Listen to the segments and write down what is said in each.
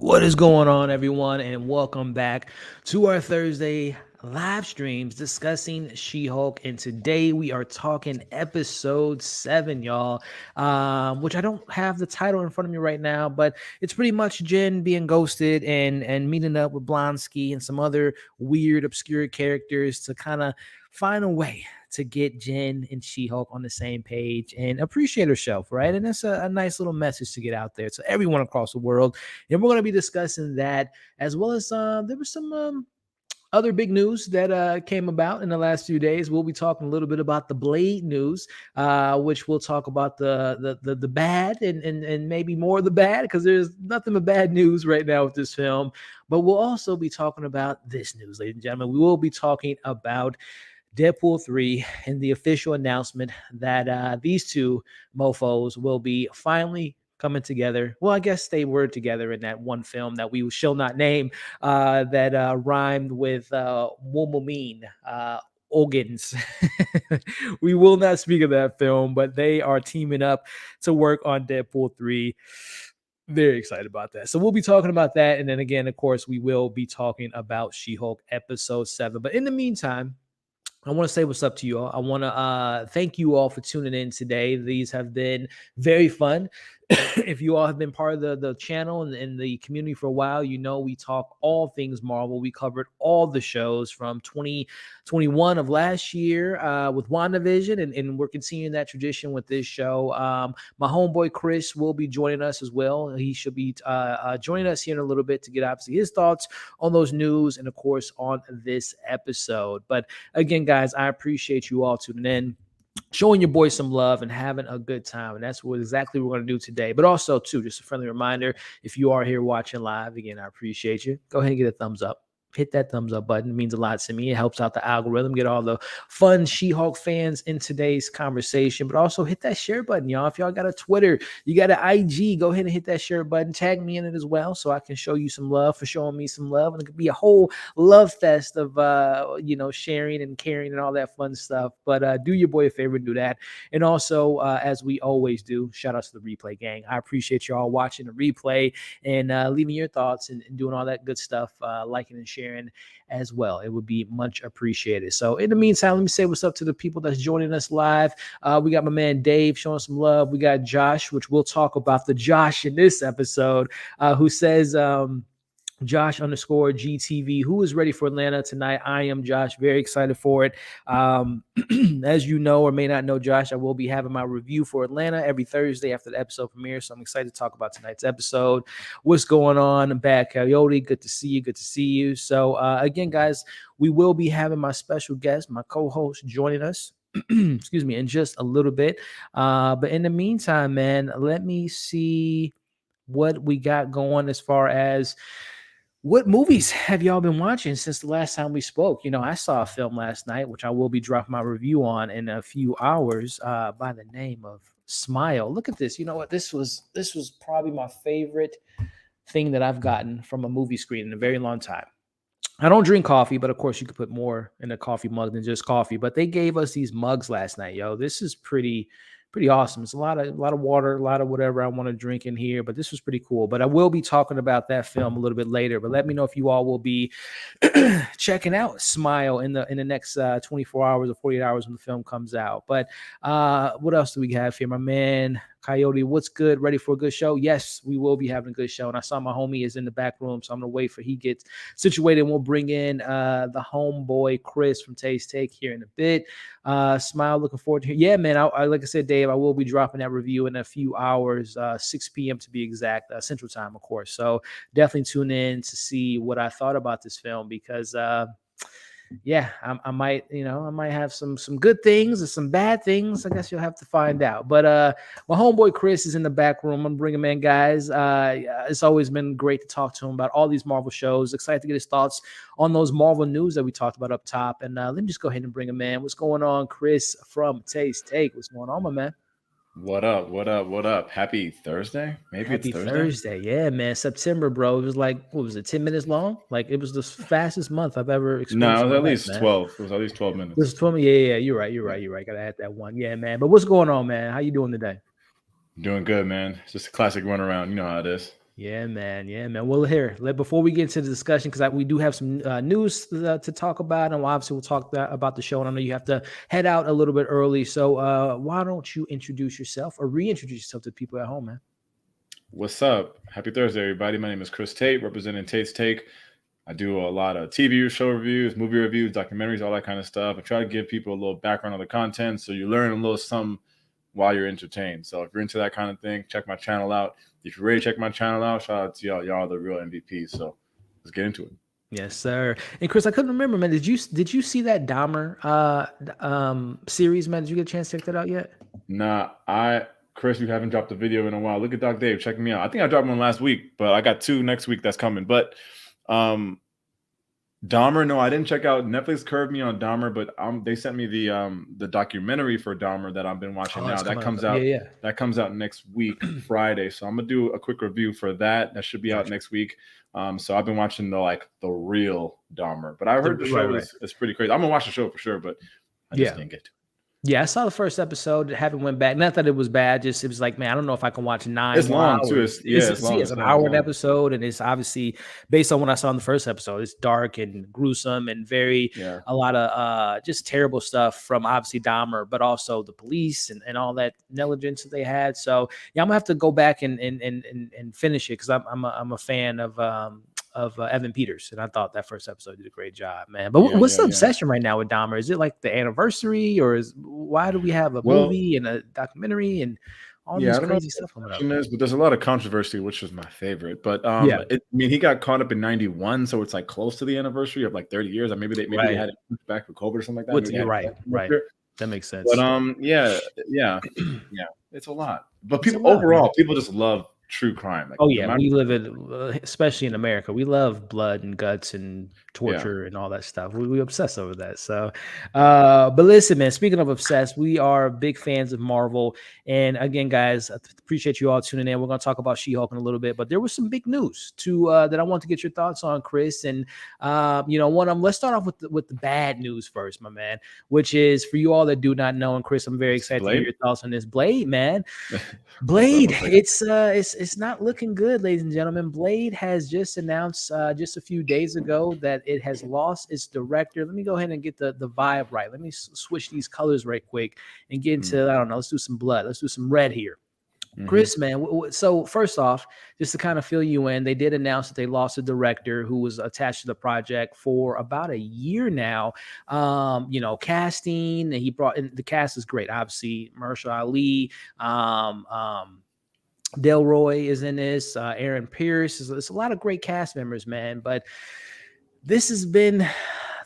What is going on, everyone, and welcome back to our Thursday live streams discussing She-Hulk. And today we are talking episode 7, y'all, which I don't have the title in front of me right now, but it's pretty much Jen being ghosted and meeting up with Blonsky and some other weird, obscure characters to kind of find a way to get Jen and She-Hulk on the same page and appreciate herself, right? And that's a nice little message to get out there to everyone across the world. And we're going to be discussing that as well as there was some other big news that came about in the last few days. We'll be talking a little bit about the Blade news, which we'll talk about the bad and maybe more of the bad, because there's nothing but bad news right now with this film. But we'll also be talking about this news, ladies and gentlemen. We will be talking about Deadpool 3 and the official announcement that these two mofos will be finally coming together. Well, I guess they were together in that one film that we shall not name, that rhymed with Wolverine. Organs. We will not speak of that film, but they are teaming up to work on Deadpool 3. Very excited about that. So we'll be talking about that. And then again, of course, we will be talking about She-Hulk episode 7. But in the meantime, I want to say what's up to you all. I want to thank you all for tuning in today. These have been very fun. If you all have been part of the channel and the community for a while, you know we talk all things Marvel. We covered all the shows from 2021 of last year with WandaVision, and we're continuing that tradition with this show. My homeboy Chris will be joining us as well. He should be joining us here in a little bit to get obviously his thoughts on those news and, of course, on this episode. But again, guys, I appreciate you all tuning in, showing your boy some love and having a good time. And that's what exactly we're going to do today. But also, too, just a friendly reminder, if you are here watching live, again, I appreciate you. Go ahead and get a thumbs up. Hit that thumbs up button. It means a lot to me. It helps out the algorithm, get all the fun She-Hulk fans in today's conversation. But also hit that share button, y'all. If y'all got a Twitter, you got an IG, go ahead and hit that share button. Tag me in it as well so I can show you some love for showing me some love. And it could be a whole love fest of, sharing and caring and all that fun stuff. But do your boy a favor and do that. And also, as we always do, shout out to the replay gang. I appreciate y'all watching the replay and leaving your thoughts and doing all that good stuff, liking and sharing as well. It would be much appreciated. So in the meantime, let me say what's up to the people that's joining us live. We got my man Dave showing some love. We got Josh, which we'll talk about the Josh in this episode, who says, Josh underscore GTV, who is ready for Atlanta tonight? I am, Josh, very excited for it. As you know or may not know, Josh, I will be having my review for Atlanta every Thursday after the episode premiere. So I'm excited to talk about tonight's episode. What's going on? Bad Coyote, good to see you. Good to see you. So again, guys, we will be having my special guest, my co-host, joining us. Excuse me, in just a little bit. But in the meantime, man, let me see what we got going as far as what movies have y'all been watching since the last time we spoke? You know, I saw a film last night, which I will be dropping my review on in a few hours, by the name of Smile. Look at this. You know what? This was probably my favorite thing that I've gotten from a movie screen in a very long time. I don't drink coffee, but of course you could put more in a coffee mug than just coffee. But they gave us these mugs last night, yo. This is pretty awesome. It's a lot of water, a lot of whatever I want to drink in here, but this was pretty cool. But I will be talking about that film a little bit later. But let me know if you all will be checking out Smile in the next 24 hours or 48 hours when the film comes out. But what else do we have here, my man? Coyote, what's good? Ready for a good show? Yes, we will be having a good show. And I saw my homie is in the back room, so I'm gonna wait for he gets situated. And we'll bring in the homeboy Chris from Taste Take here in a bit. Smile, looking forward to hearing. Yeah, man. I like I said, Dave, I will be dropping that review in a few hours, 6 p.m. to be exact, Central Time, of course. So definitely tune in to see what I thought about this film because. I might have some good things and some bad things. I guess you'll have to find out. But my homeboy Chris is in the back room. I'm bringing him in, guys. It's always been great to talk to him about all these Marvel shows. Excited to get his thoughts on those Marvel news that we talked about up top. And let me just go ahead and bring him in. What's going on, Chris from Taste Take? What's going on, my man? What up? What up? What up? Happy Thursday? Maybe it's Happy Thursday. Thursday. Yeah, man. September, bro. It was like, what was it, 10 minutes long? Like, it was the fastest month I've ever No, experienced it in was my at life, least man. 12. It was at least 12 This minutes. is 12. Yeah. You're right. Gotta add that one. Yeah, man. But what's going on, man? How you doing today? Doing good, man. It's just a classic run around. You know how it is. Yeah, man. Yeah, man. Well, here, before we get into the discussion, because we do have some news to talk about, and obviously we'll talk about the show. And I know you have to head out a little bit early, so why don't you introduce yourself or reintroduce yourself to the people at home, man? What's up? Happy Thursday, everybody. My name is Chris Tate, representing Tate's Take. I do a lot of TV show reviews, movie reviews, documentaries, all that kind of stuff. I try to give people a little background on the content so you learn a little something while you're entertained. So if you're into that kind of thing, check my channel out. If you're ready to check my channel out, shout out to y'all. Y'all are the real MVPs. So let's get into it. Yes, sir. And Chris, I couldn't remember, man. Did you see that Dahmer series, man? Did you get a chance to check that out yet? Nah, Chris, you haven't dropped a video in a while. Look at Doc Dave checking me out. I think I dropped one last week, but I got 2 next week that's coming. But Dahmer, no, I didn't check out. Netflix curved me on Dahmer, but they sent me the documentary for Dahmer that I've been watching now. That comes out. Yeah. That comes out next week, Friday. So I'm gonna do a quick review for that. That should be out next week. So I've been watching the real Dahmer, but I heard the show is pretty crazy. I'm gonna watch the show for sure, but I just didn't get to. Yeah, I saw the first episode. Haven't went back. Not that it was bad. Just it was like, man, I don't know if I can watch 9. It's long too. It's long. It's an hour an episode, and it's obviously based on what I saw in the first episode. It's dark and gruesome and a lot of just terrible stuff from obviously Dahmer, but also the police and all that negligence that they had. So yeah, I'm gonna have to go back and finish it because I'm a fan of Evan Peters, and I thought that first episode did a great job, man. But what's the obsession right now with Dahmer? Is it like the anniversary, or why do we have a movie and a documentary and all this crazy stuff coming up? But there's a lot of controversy, which is my favorite. But he got caught up in 91, so it's like close to the anniversary of like 30 years. Or maybe they had it pushed back for COVID or something like that. You're right. That makes sense. But it's a lot. But people just love true crime. We live it, especially in America. We love blood and guts and torture and all that stuff. We obsess over that. So, but listen, man, speaking of obsessed, we are big fans of Marvel. And again, guys, I appreciate you all tuning in. We're going to talk about She-Hulk in a little bit, but there was some big news that I want to get your thoughts on, Chris. And, let's start off with the bad news first, my man, which is for you all that do not know. And Chris, I'm very excited to hear your thoughts on this. Blade, man. Blade, it's not looking good, ladies and gentlemen. Blade has just announced just a few days ago that it has lost its director. Let me go ahead and get the vibe right. Let me switch these colors right quick and get into, I don't know, let's do some blood. Let's do some red here. Chris, man, so first off, just to kind of fill you in, they did announce that they lost a director who was attached to the project for about a year now. Casting, and he brought in, the cast is great. Obviously, Mahershala Ali, Delroy is in this, Aaron Pierce. It's a lot of great cast members, man. But this has been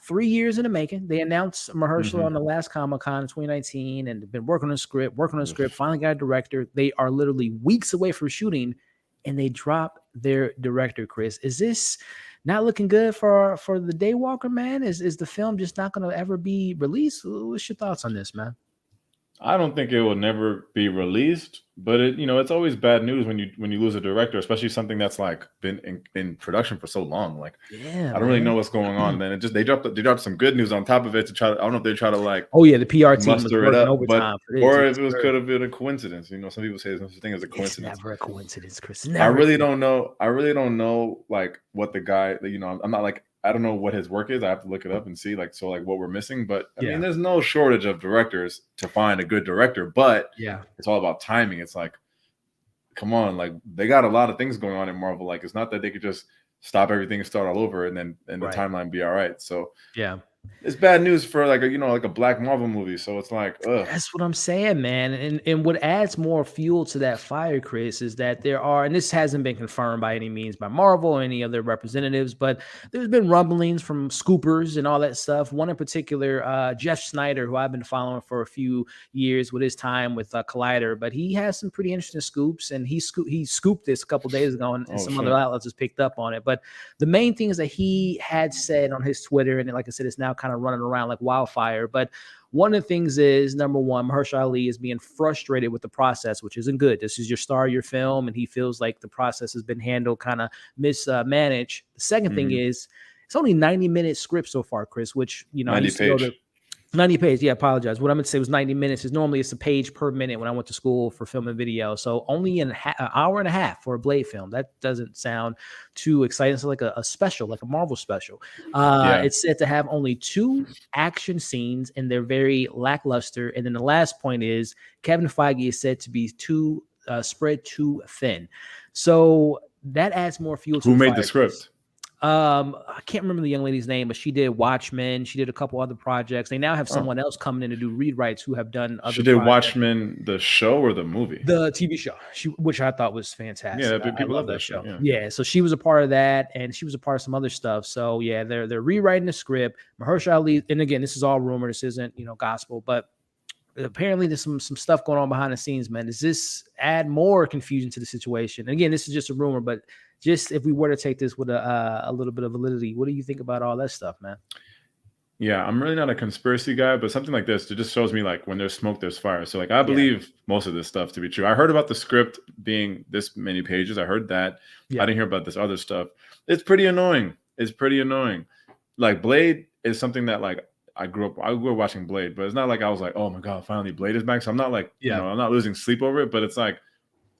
3 years in the making. They announced Mahershala on the last Comic-Con in 2019, and they've been working on a script, finally got a director. They are literally weeks away from shooting, and they drop their director, Chris. Is this not looking good for the Daywalker, man? Is the film just not going to ever be released? What's your thoughts on this, man? I don't think it will never be released, but it's always bad news when you lose a director, especially something that's like been in production for so long. Like, I don't really know what's going on. Then they dropped some good news on top of it to try to, I don't know if they try to like, the PR team was muster it up, overtime or if it could have been a coincidence. Some people say there's no such thing as a coincidence. It's never a coincidence, Chris. I really don't know like what the guy, I'm not like, I don't know what his work is. I have to look it up and see what we're missing. But I mean, there's no shortage of directors to find a good director, but it's all about timing. It's like, come on, like they got a lot of things going on in Marvel. Like, it's not that they could just stop everything and start all over and then the timeline be all right. So it's bad news for like a Black Marvel movie. So it's like, ugh. That's what I'm saying, man. And what adds more fuel to that fire, Chris, is that there are, and this hasn't been confirmed by any means by Marvel or any other representatives, but there's been rumblings from scoopers and all that stuff. One in particular, Jeff Snyder, who I've been following for a few years with his time with Collider, but he has some pretty interesting scoops, and he scooped this a couple days ago, and some other outlets has picked up on it. But the main thing is that he had said on his Twitter, and like I said, it's now kind of running around like wildfire. But one of the things is, number one, Mahershala Ali is being frustrated with the process, which isn't good. This is your star, your film, and he feels like the process has been handled kind of mismanaged. The second thing is, it's only 90-minute script so far, Chris, which, 90 page. 90 pages. Yeah, apologize. What I'm going to say was 90 minutes. Is normally it's a page per minute when I went to school for film and video. So only an hour and a half for a Blade film. That doesn't sound too exciting. So like a special, like a Marvel special. It's said to have only 2 action scenes, and they're very lackluster. And then the last point is Kevin Feige is said to be spread too thin. So that adds more fuel to Who the made fire. the script? I can't remember the young lady's name, but she did Watchmen. She did a couple other projects. They now have someone else coming in to do rewrites who have done other. She did projects. Watchmen, the show or the movie? The TV show, which I thought was fantastic. Yeah, people love that show. Yeah, so she was a part of that, and she was a part of some other stuff. So yeah, they're rewriting the script. Mahershala Ali, and again, this is all rumor. This isn't gospel, but apparently there's some stuff going on behind the scenes, man. Does this add more confusion to the situation? And again, this is just a rumor, but just if we were to take this with a little bit of validity, what do you think about all that stuff, man? Yeah, I'm really not a conspiracy guy, but something like this, it just shows me like when there's smoke, there's fire. So like I believe most of this stuff to be true. I heard about the script being this many pages. I heard that. I didn't hear about this other stuff. It's pretty annoying. Like Blade is something that like I grew up watching Blade, but it's not like I was like, oh my God, finally Blade is back. So I'm not like, I'm not losing sleep over it, but it's like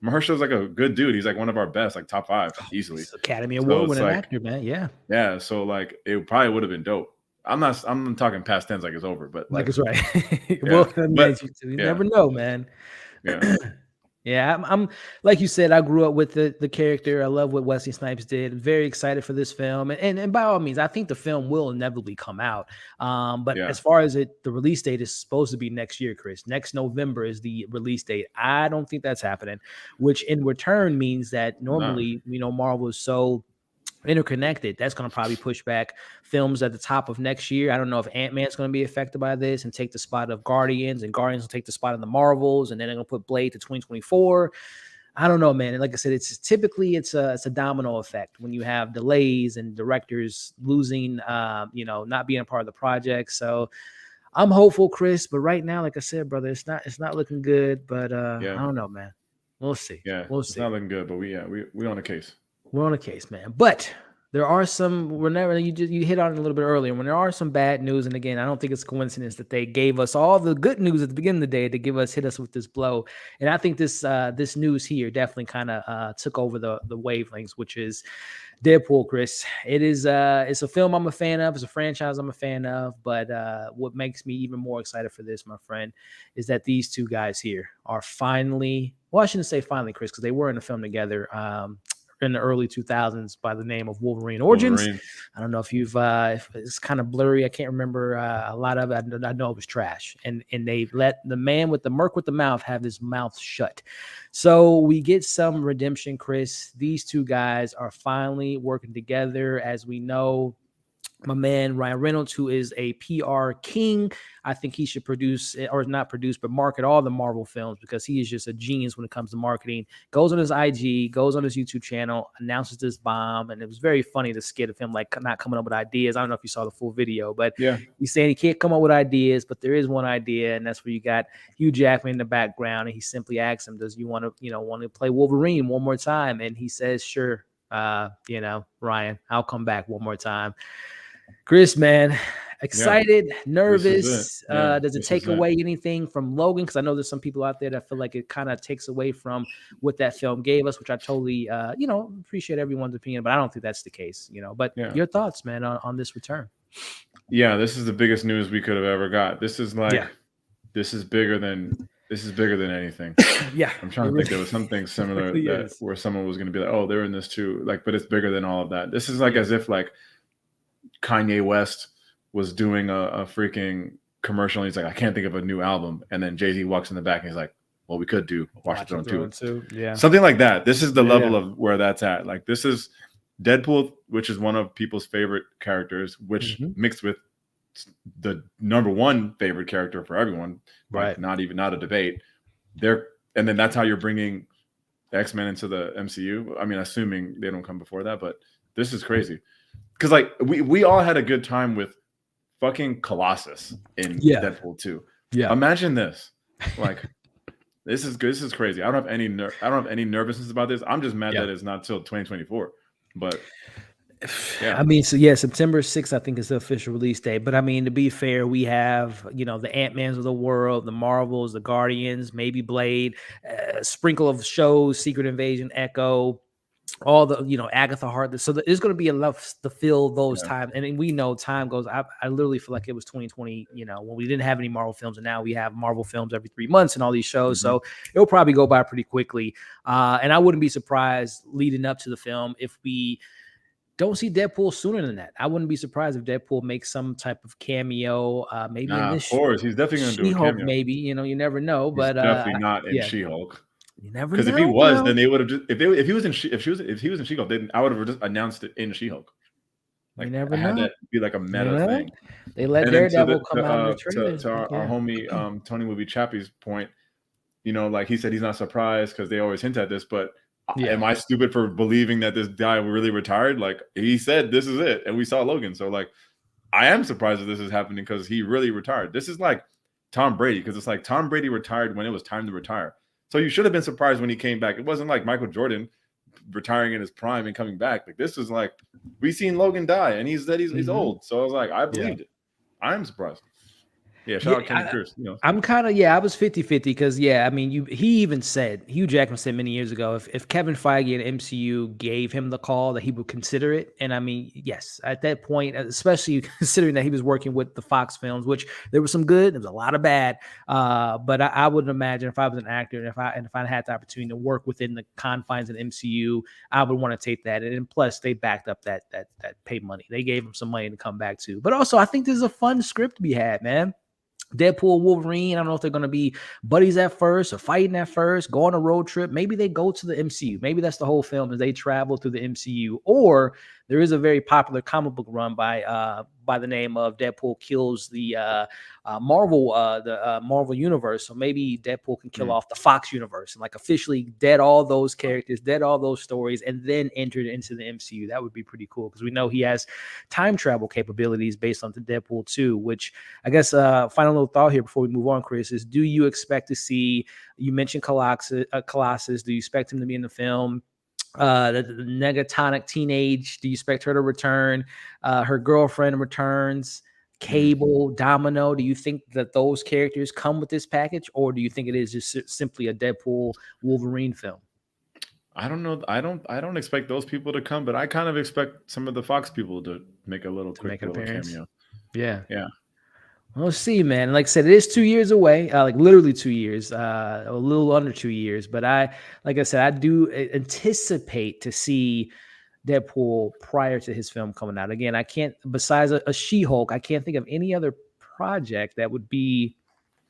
Mahershala's like a good dude. He's like one of our best, like top 5 easily. He's Academy Award winning actor, man. Yeah. So like it probably would have been dope. I'm talking past tense like it's over, but like it's right. Well, you never know, man. Yeah. I'm like you said, I grew up with the character. I love what Wesley Snipes did. Very excited for this film. And by all means, I think the film will inevitably come out. But as far as the release date is supposed to be next year, Chris. Next November is the release date. I don't think that's happening, which in return means that normally, Marvel is so interconnected. That's going to probably push back films at the top of next year. I don't know if Ant-Man's going to be affected by this and take the spot of Guardians, and Guardians will take the spot of the Marvels, and then they're going to put Blade to 2024. I don't know, man. And like I said, it's typically it's a domino effect when you have delays and directors losing, not being a part of the project. So I'm hopeful, Chris, but right now, like I said, brother, it's not looking good. But I don't know, man. We'll see. Yeah, we'll see. It's not looking good, but we on a case. We're on a case, man. But there are some, whenever you hit on it a little bit earlier, when there are some bad news, and again, I don't think it's a coincidence that they gave us all the good news at the beginning of the day to hit us with this blow. And I think this news here definitely kind of took over the wavelengths, which is Deadpool, Chris. It's a film I'm a fan of. It's a franchise I'm a fan of. But what makes me even more excited for this, my friend, is that these two guys here are finally, well, I shouldn't say finally, Chris, because they were in the film together. In the early 2000s by the name of Wolverine Origins. I don't know if if it's kind of blurry. I can't remember a lot of it. I know it was trash. And they let the man with the merc with the mouth have his mouth shut. So we get some redemption, Chris. These two guys are finally working together. As we know, my man Ryan Reynolds, who is a PR king, I think he should produce, or not produce, but market all the Marvel films, because he is just a genius when it comes to marketing. Goes on his IG, goes on his YouTube channel, announces this bomb, and it was very funny, the skit of him like not coming up with ideas. I don't know if you saw the full video, but he's saying he can't come up with ideas, but there is one idea, and that's where you got Hugh Jackman in the background, and he simply asks him, "Does you want to play Wolverine one more time?" And he says, "Sure, Ryan, I'll come back one more time." Chris, man, excited, nervous. Does it take away anything from Logan? Because I know there's some people out there that feel like it kind of takes away from what that film gave us, which I totally, appreciate everyone's opinion, but I don't think that's the case, But your thoughts, man, on this return? Yeah, this is the biggest news we could have ever got. This is like, this is bigger than anything. I'm trying to think there was something similar where someone was going to be like, oh, they're in this too. Like, but it's bigger than all of that. This is like as if like Kanye West was doing a freaking commercial, and he's like, I can't think of a new album, and then Jay-Z walks in the back and he's like, well, we could do Watch the Throne 2. Something like that. This is the level of where that's at. Like, this is Deadpool, which is one of people's favorite characters, which mixed with the number one favorite character for everyone, right? Not a debate. And then that's how you're bringing X-Men into the MCU. I mean, assuming they don't come before that, but this is crazy. Because like we all had a good time with fucking Colossus in Deadpool 2. Yeah, imagine this. Like, this is good. This is crazy. I don't have any nervousness about this. I'm just mad that it's not till 2024. But Yeah. I mean, so yeah, September 6th, I think is the official release date. But I mean, to be fair, we have, the Ant-Mans of the world, the Marvels, the Guardians, maybe Blade, a sprinkle of shows, Secret Invasion, Echo, all the, Agatha Harkness. So there's going to be enough to fill those Yeah. times. And then we know time goes. I literally feel like it was 2020, when we didn't have any Marvel films, and now we have Marvel films every 3 months and all these shows. Mm-hmm. So it'll probably go by pretty quickly. And I wouldn't be surprised leading up to the film if we don't see Deadpool sooner than that. I wouldn't be surprised if Deadpool makes some type of cameo, maybe in Nah, this of course. He's definitely going to do a She-Hulk, cameo. maybe. You never know. He's But definitely not in yeah, She-Hulk. you never Because if he know, was, bro. then they would have just if he was in She-Hulk, then I would have just announced it in She-Hulk. You Like never I had know. that be like a meta thing. They let And then Daredevil come out in the trailer. to our homie Tony Movie Chappie's point, like he said he's not surprised because they always hint at this, but am I stupid for believing that this guy really retired? Like he said, this is it, and we saw Logan. So like, I am surprised that this is happening because he really retired. This is like Tom Brady, because it's like Tom Brady retired when it was time to retire. So you should have been surprised when he came back. It wasn't like Michael Jordan retiring in his prime and coming back. Like this is like we seen Logan die, and he's old. So I was like, I believed it. I'm surprised. Yeah, shout out Kenny Cruz. I'm kind of, I was 50-50 because, I mean, he even said, Hugh Jackman said many years ago, if Kevin Feige and MCU gave him the call, that he would consider it. And I mean, yes, at that point, especially considering that he was working with the Fox films, which there was some good, there was a lot of bad. But I wouldn't imagine if I was an actor and if I had the opportunity to work within the confines of the MCU, I would want to take that. And plus, they backed up that pay money. They gave him some money to come back to. But also, I think this is a fun script to be had, man. Deadpool, Wolverine. I don't know if they're going to be buddies at first or fighting at first, go on a road trip. Maybe they go to the MCU. Maybe that's the whole film, is they travel through the MCU. Or there is a very popular comic book run by the name of Deadpool Kills the Marvel universe. So maybe Deadpool can kill off the Fox universe and like officially dead all those characters, dead all those stories, and then enter into the MCU. That would be pretty cool because we know he has time travel capabilities based on the Deadpool 2, which I guess final little thought here before we move on, Chris, is do you expect to see, you mentioned Colossus, do you expect him to be in the film? The Negatonic teenage, do you expect her to return? Her girlfriend returns. Cable, Domino, do you think that those characters come with this package, or do you think it is just simply a Deadpool Wolverine film? I don't know. I don't expect those people to come, but I kind of expect some of the Fox people to make a little cameo. Yeah. We'll see, man. Like I said, it is 2 years away, like literally 2 years, a little under 2 years. But I do anticipate to see Deadpool prior to his film coming out. Again, I can't, besides a She-Hulk, I can't think of any other project that would be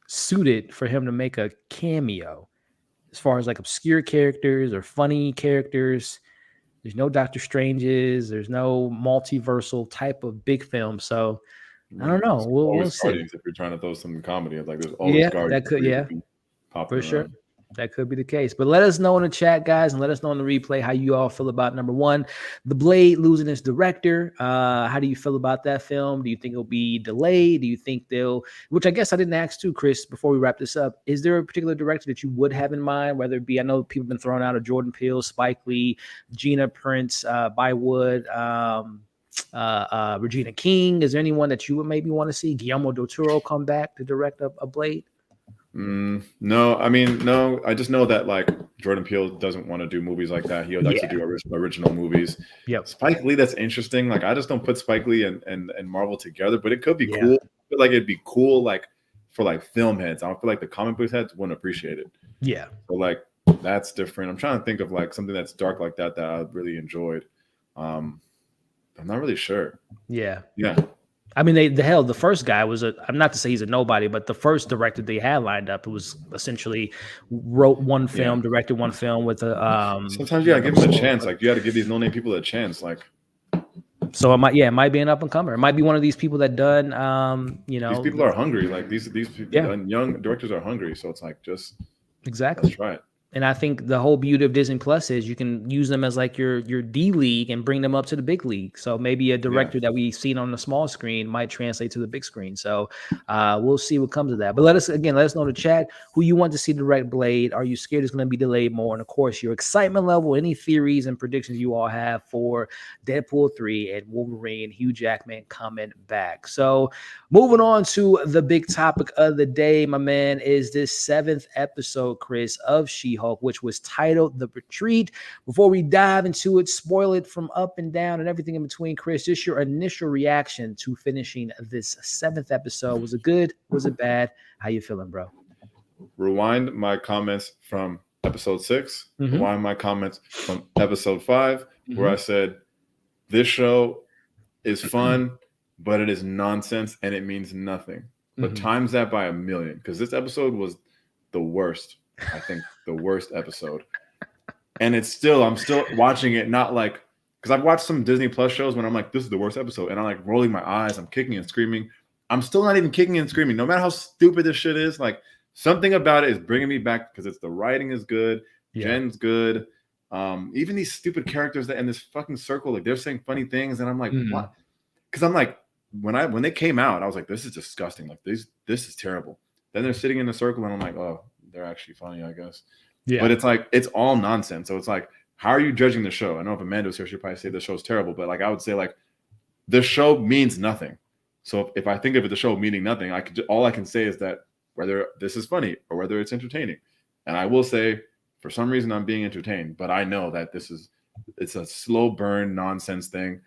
suited for him to make a cameo. As far as like obscure characters or funny characters, there's no Doctor Stranges, there's no multiversal type of big film. So I don't know. We'll see. If you're trying to throw some comedy, like there's always Guardians. That could, for sure. That could be the case. But let us know in the chat, guys, and let us know in the replay how you all feel about number one, The Blade losing its director. How do you feel about that film? Do you think it'll be delayed? Do you think which I guess I didn't ask too, Chris, before we wrap this up, is there a particular director that you would have in mind, whether it be, I know people have been throwing out a Jordan Peele, Spike Lee, Gina Prince, Bywood, Regina King. Is there anyone that you would maybe want to see Guillermo del Toro come back to direct a Blade? No, I mean, no. I just know that like Jordan Peele doesn't want to do movies like that. He likes to do original movies. Yep. Spike Lee, that's interesting. Like I just don't put Spike Lee and Marvel together, but it could be cool. I feel like it'd be cool like for like film heads. I don't feel like the comic book heads wouldn't appreciate it. Yeah. So like that's different. I'm trying to think of like something that's dark like that I really enjoyed. I'm not really sure. Yeah. I mean, the first guy was I'm not to say he's a nobody, but the first director they had lined up, it was essentially wrote one film, directed one film with a. Sometimes you gotta give them a chance. Like you got to give these no-name people a chance. Like, so it might be an up and comer. It might be one of these people that done, these people are hungry. Like these people, and young directors are hungry. So it's like just exactly. Let's try it. And I think the whole beauty of Disney Plus is you can use them as like your D league and bring them up to the big league. So maybe a director that we've seen on the small screen might translate to the big screen. So we'll see what comes of that. But let us know in the chat who you want to see direct Blade. Are you scared it's going to be delayed more? And of course, your excitement level, any theories and predictions you all have for Deadpool 3 and Wolverine, Hugh Jackman coming back. So moving on to the big topic of the day, my man, is this 7th episode, Chris, of She-Hulk, which was titled The Retreat. Before we dive into it, spoil it from up and down and everything in between, Chris, just your initial reaction to finishing this 7th episode. Was it good? Was it bad? How you feeling, bro? Rewind my comments from episode 6. Rewind my comments from episode 5, where I said, this show is fun, but it is nonsense and it means nothing. But times that by 1,000,000, because this episode was the worst. I think the worst episode. And I'm still watching it, not like, because I've watched some Disney Plus shows when I'm like, this is the worst episode. And I'm like rolling my eyes, I'm kicking and screaming. I'm still not even kicking and screaming. No matter how stupid this shit is, like something about it is bringing me back because it's the writing is good. Yeah. Jen's good. Even these stupid characters that in this fucking circle, like they're saying funny things. And I'm like, what? Because I'm like, when they came out, I was like, this is disgusting. Like this is terrible. Then they're sitting in a circle and I'm like, oh, they're actually funny, I guess. Yeah. But it's like, it's all nonsense. So it's like, how are you judging the show? I know if Amanda was here, she'd probably say the show's terrible, but like, I would say like, the show means nothing. So if I think of it, the show meaning nothing, all I can say is that whether this is funny or whether it's entertaining. And I will say, for some reason, I'm being entertained, but I know that it's a slow burn nonsense thing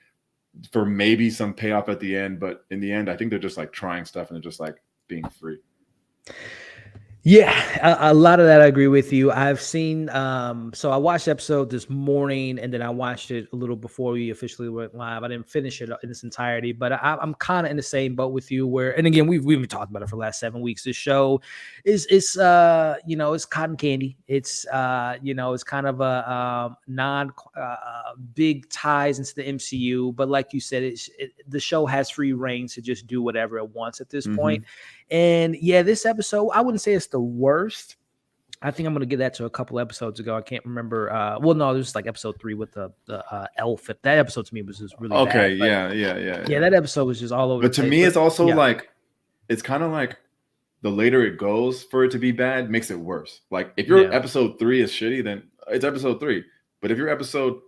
for maybe some payoff at the end. But in the end, I think they're just like trying stuff and they're just like being free. Yeah, a lot of that I agree with you. I've seen, so I watched the episode this morning and then I watched it a little before we officially went live. I didn't finish it in its entirety, but I'm kind of in the same boat with you where, and again, we've been talking about it for the last 7 weeks. This show is it's cotton candy. It's, it's kind of a big ties into the MCU, but like you said, the show has free reign to just do whatever it wants at this point. And yeah, this episode, I wouldn't say it's the worst. I think I'm going to give that to a couple episodes ago. I can't remember. Well, no, it was like episode 3 with the elf. That episode to me was just really bad. Yeah. That episode was just all over. But to me, it's also like, it's kind of like the later it goes for it to be bad makes it worse. Like if your episode 3 is shitty, then it's episode 3. But if your episode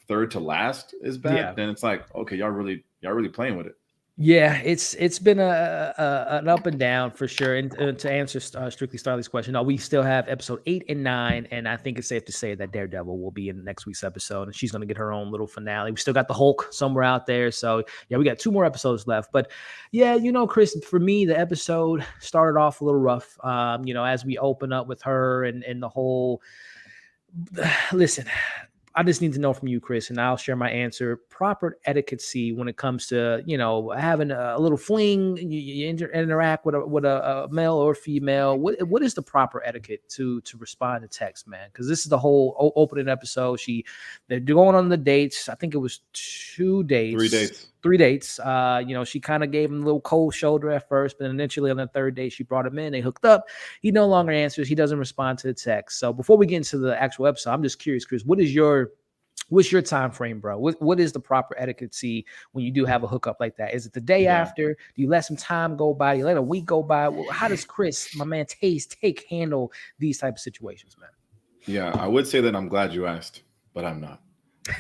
3rd to last is bad, then it's like, okay, y'all really playing with it. Yeah, it's been an up and down for sure. And to answer strictly Starley's question, no, we still have episode 8 and 9, and I think it's safe to say that Daredevil will be in next week's episode, and she's going to get her own little finale. We still got the Hulk somewhere out there, so yeah, we got 2 more episodes left. But yeah, Chris, for me, the episode started off a little rough. As we open up with her and the whole. Listen. I just need to know from you, Chris, and I'll share my answer. Proper etiquette when it comes to, having a little fling, you interact with a male or female. What is the proper etiquette to respond to text, man? Because this is the whole opening episode. They're going on the dates. I think it was 2 dates. 3 dates. 3 dates. She kind of gave him a little cold shoulder at first, but eventually on the 3rd date, she brought him in. They hooked up. He no longer answers. He doesn't respond to the text. So before we get into the actual episode, I'm just curious, Chris, what's your time frame, bro? What is the proper etiquette when you do have a hookup like that? Is it the day after? Do you let some time go by? Do you let a week go by? How does Chris, my man, handle these type of situations, man? Yeah, I would say that I'm glad you asked, but I'm not.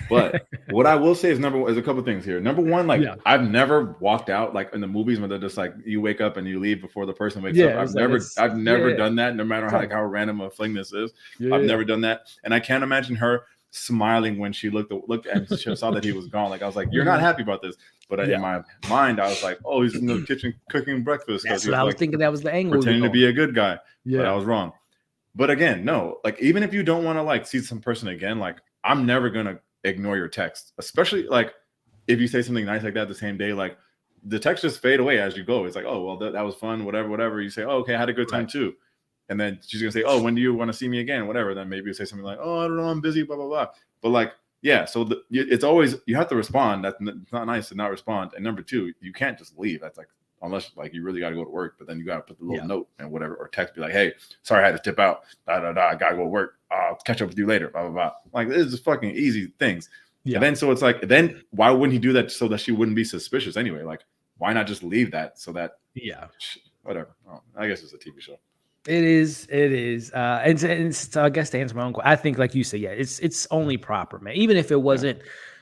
But what I will say is a couple of things here. Number one, I've never walked out like in the movies when they're just like you wake up and you leave before the person wakes up. I've never done that, no matter how random a fling this is. I've never done that, and I can't imagine her smiling when she looked and she saw that he was gone. Like I was like, you're not happy about this, but in my mind, I was like, oh, he's in the kitchen cooking breakfast. That's what I was thinking. That was the angle. Pretending to be a good guy, but I was wrong. But again, no, like even if you don't want to see some person again, like I'm never gonna ignore your text, especially like if you say something nice like that the same day, like the text just fade away as you go. It's like, oh, well, that was fun, whatever. You say, oh, okay, I had a good time too. And then she's going to say, oh, when do you want to see me again? Whatever. Then maybe you say something like, oh, I don't know, I'm busy, blah, blah, blah. But so it's always, you have to respond. That's not nice to not respond. And number 2, you can't just leave. That's like unless like you really got to go to work, but then you got to put the little note and whatever, or text, be like, hey, sorry, I had to tip out. I got to go to work. I'll catch up with you later. Blah, blah, blah. Like, this is fucking easy things. Yeah. And then, so it's like, then why wouldn't he do that so that she wouldn't be suspicious anyway? Like, why not just leave that so that, whatever. Oh, I guess it's a TV show. It is. And so I guess to answer my own question, I think, like you said, it's only proper, man. Even if it wasn't,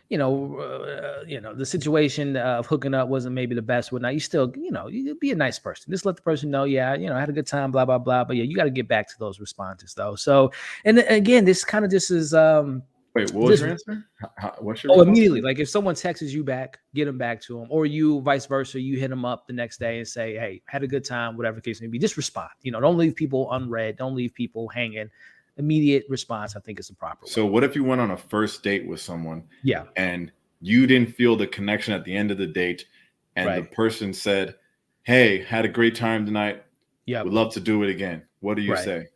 the situation of hooking up wasn't maybe the best, whatnot, you still, you be a nice person. Just let the person know, I had a good time, blah, blah, blah. But you got to get back to those responses though. So, and again, this kind of just is, wait, what was your answer? What's your response? Immediately. Like if someone texts you back, get them back to them, or you vice versa, you hit them up the next day and say, hey, had a good time, whatever the case may be. Just respond. Don't leave people unread. Don't leave people hanging. Immediate response, I think, is the proper way. So what if you went on a first date with someone? Yeah. And you didn't feel the connection at the end of the date, and the person said, hey, had a great time tonight. Yeah. Would love to do it again. What do you say?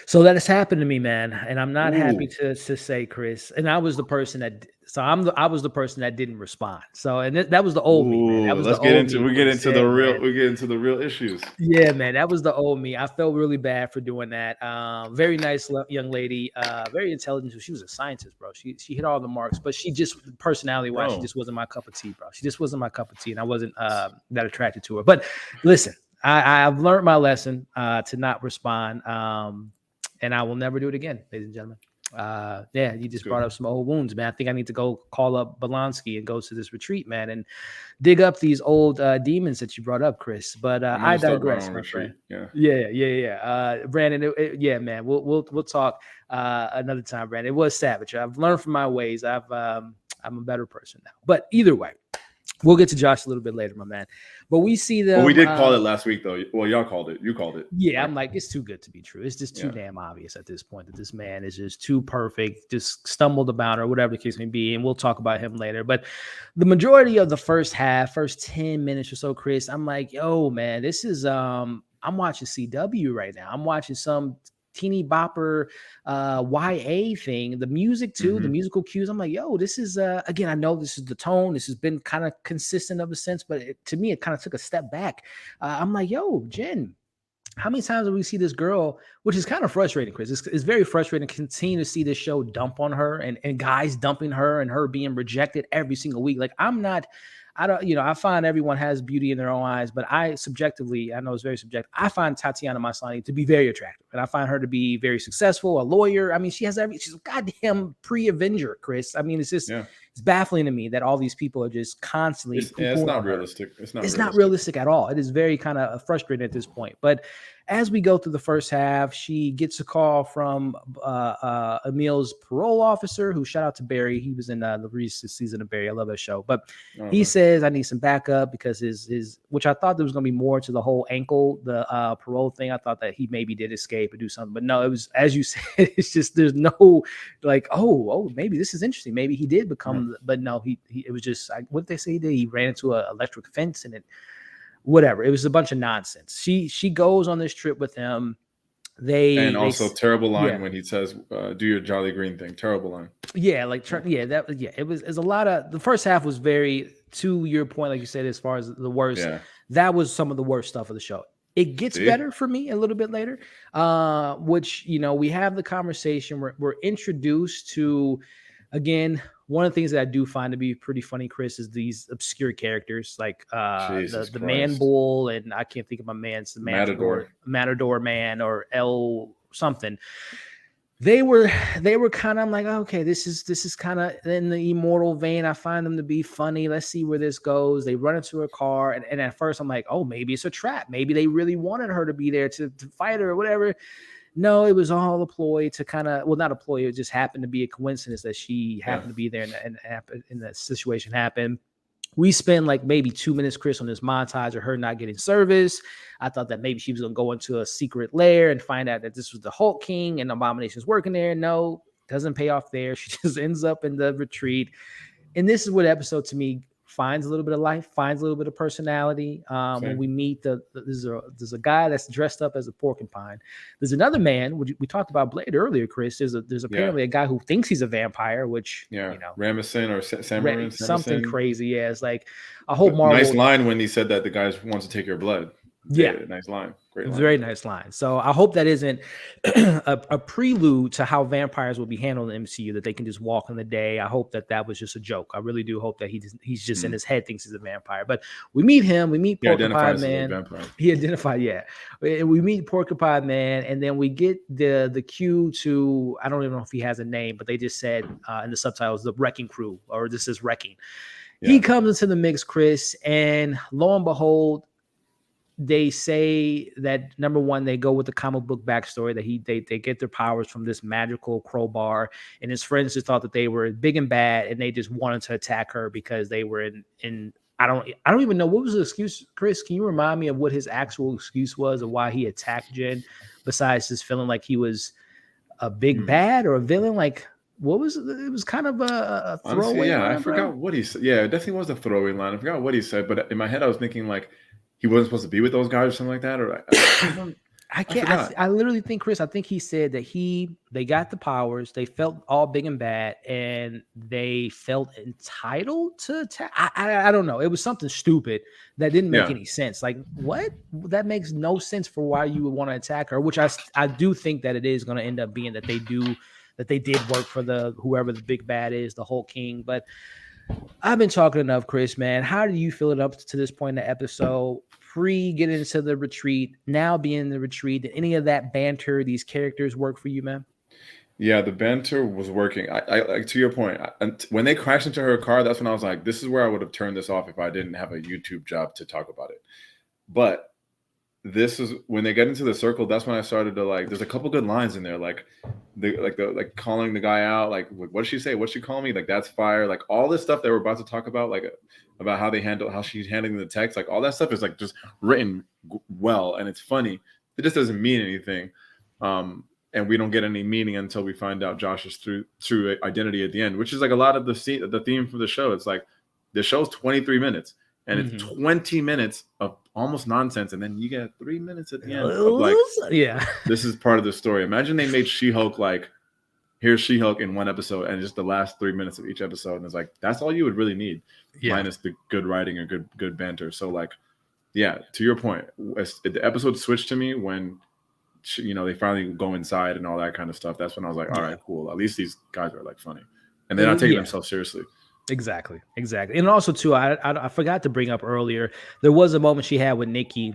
So that has happened to me, man, and I'm not happy to say, Chris. And I was the person that, I was the person that didn't respond. So, and that was the old me, man. That was we get into the real issues. Yeah, man, that was the old me. I felt really bad for doing that. Very nice young lady, very intelligent. She was a scientist, bro. She hit all the marks, but she just personality-wise, she just wasn't my cup of tea, bro. She just wasn't my cup of tea, and I wasn't that attracted to her. But listen, I've learned my lesson to not respond. And I will never do it again, ladies and gentlemen. You just brought up some old wounds, man. I think I need to go call up Bolonsky and go to this retreat, man, and dig up these old demons that you brought up, Chris. But I digress, my friend. Yeah. Brandon, man. We'll talk another time, Brandon. It was savage. I've learned from my ways. I'm a better person now. But either way, we'll get to Josh a little bit later, my man. But we see them. Well, we did call it last week, though. Well, y'all called it. You called it. Yeah, I'm like, it's too good to be true. It's just too damn obvious at this point that this man is just too perfect, just stumbled about or whatever the case may be. And we'll talk about him later. But the majority of the first 10 minutes or so, Chris, I'm like, yo, man, this is I'm watching CW right now. I'm watching some teeny bopper YA thing, the music too, the musical cues. I'm like, yo, this is again, I know this is the tone, this has been kind of consistent ever since, but to me it kind of took a step back. I'm like, yo, Jen, how many times do we see this girl, which is kind of frustrating, Chris? It's very frustrating to continue to see this show dump on her and guys dumping her and her being rejected every single week. Like I find everyone has beauty in their own eyes, but I subjectively, I know it's very subjective, I find Tatiana Maslany to be very attractive, and I find her to be very successful, a lawyer. I mean, she's a goddamn pre-Avenger, Chris. I mean, it's just, it's baffling to me that all these people are just constantly. It's not realistic. It's not realistic at all. It is very kind of frustrating at this point. But as we go through the first half, she gets a call from Emil's parole officer, who, shout out to Barry. He was in the recent season of Barry. I love that show. But he says, I need some backup because his which I thought there was going to be more to the whole ankle, the parole thing. I thought that he maybe did escape or do something. But no, it was, as you said, it's just, there's no like, oh, maybe this is interesting. Maybe he did become, but no, it was just, what did they say he did? He ran into an electric fence and whatever. It was a bunch of nonsense. She goes on this trip with him. Terrible line when he says, do your Jolly Green thing. Terrible line. Yeah, it was a lot of, the first half was very, to your point, like you said, as far as the worst, that was some of the worst stuff of the show. It gets better for me a little bit later, which, we have the conversation. We're introduced to, again, one of the things that I do find to be pretty funny, Chris, is these obscure characters like the Man Bull, and I can't think of my man's the Matador Man or L something. They were kind of like, okay, this is kind of in the immortal vein. I find them to be funny. Let's see where this goes. They run into a car, and at first I'm like, oh, maybe it's a trap. Maybe they really wanted her to be there to fight her or whatever. No, it was all a ploy to kind of, well, not a ploy. It just happened to be a coincidence that she happened to be there and that situation happened. We spend like maybe 2 minutes, Chris, on this montage of her not getting service. I thought that maybe she was going to go into a secret lair and find out that this was the Hulk King and Abomination's working there. No, doesn't pay off there. She just ends up in the retreat. And this is what episode to me finds a little bit of life, finds a little bit of personality. When we meet there's a guy that's dressed up as a porcupine. There's another man. We talked about Blade earlier, Chris. There's apparently a guy who thinks he's a vampire, which Ramison or Samarin, something crazy. Yeah, it's like I hope Marvel. Nice line when he said that the guy wants to take your blood. Yeah, nice line. Great line. Very nice line. So I hope that isn't a prelude to how vampires will be handled in the MCU, that they can just walk in the day. I hope that was just a joke. I really do hope that he's just in his head thinks he's a vampire. But we meet him. We meet Porcupine Man. He identified, we meet Porcupine Man, and then we get the cue to, I don't even know if he has a name, but they just said in the subtitles, the Wrecking Crew, or this is Wrecking. Yeah. He comes into the mix, Chris, and lo and behold, they say that number one, they go with the comic book backstory that they get their powers from this magical crowbar, and his friends just thought that they were big and bad, and they just wanted to attack her because they were in. I don't even know what was the excuse, Chris. Can you remind me of what his actual excuse was of why he attacked Jen, besides just feeling like he was a big bad or a villain? Like, what was it? It was kind of a throwaway line, I forgot what he said. Yeah, it definitely was a throwaway line. I forgot what he said, but in my head I was thinking like he wasn't supposed to be with those guys or something like that. Or I literally think, Chris, I think he said that they got the powers, they felt all big and bad, and they felt entitled to attack. I don't know. It was something stupid that didn't make any sense. Like, what? That makes no sense for why you would want to attack her, which I do think that it is going to end up being that they did work for whoever the big bad is, the Hulk King. But I've been talking enough, Chris, man. How do you feel it up to this point in the episode? Getting into the retreat, now being in the retreat, did any of that banter, these characters work for you, man? Yeah, the banter was working. I like, to your point, when they crashed into her car, that's when I was like, this is where I would have turned this off if I didn't have a YouTube job to talk about it. But this is when they get into the circle. That's when I started to like. There's a couple good lines in there, like calling the guy out. Like, what did she say? What'd she call me? Like, that's fire. Like all this stuff that we're about to talk about, like about how she's handling the text. Like all that stuff is like just written well, and it's funny. It just doesn't mean anything, and we don't get any meaning until we find out Josh's true identity at the end, which is like a lot of the theme for the show. It's like the show's 23 minutes. And it's 20 minutes of almost nonsense, and then you get 3 minutes at the end of like, this is part of the story. Imagine they made She-Hulk like, here's She-Hulk in one episode, and just the last 3 minutes of each episode, and it's like that's all you would really need, minus the good writing or good banter. So like, to your point, the episode switched to me when they finally go inside and all that kind of stuff. That's when I was like, all right, cool. At least these guys are like funny, and they're not taking themselves seriously. Exactly. And also too, I forgot to bring up earlier, there was a moment she had with Nikki,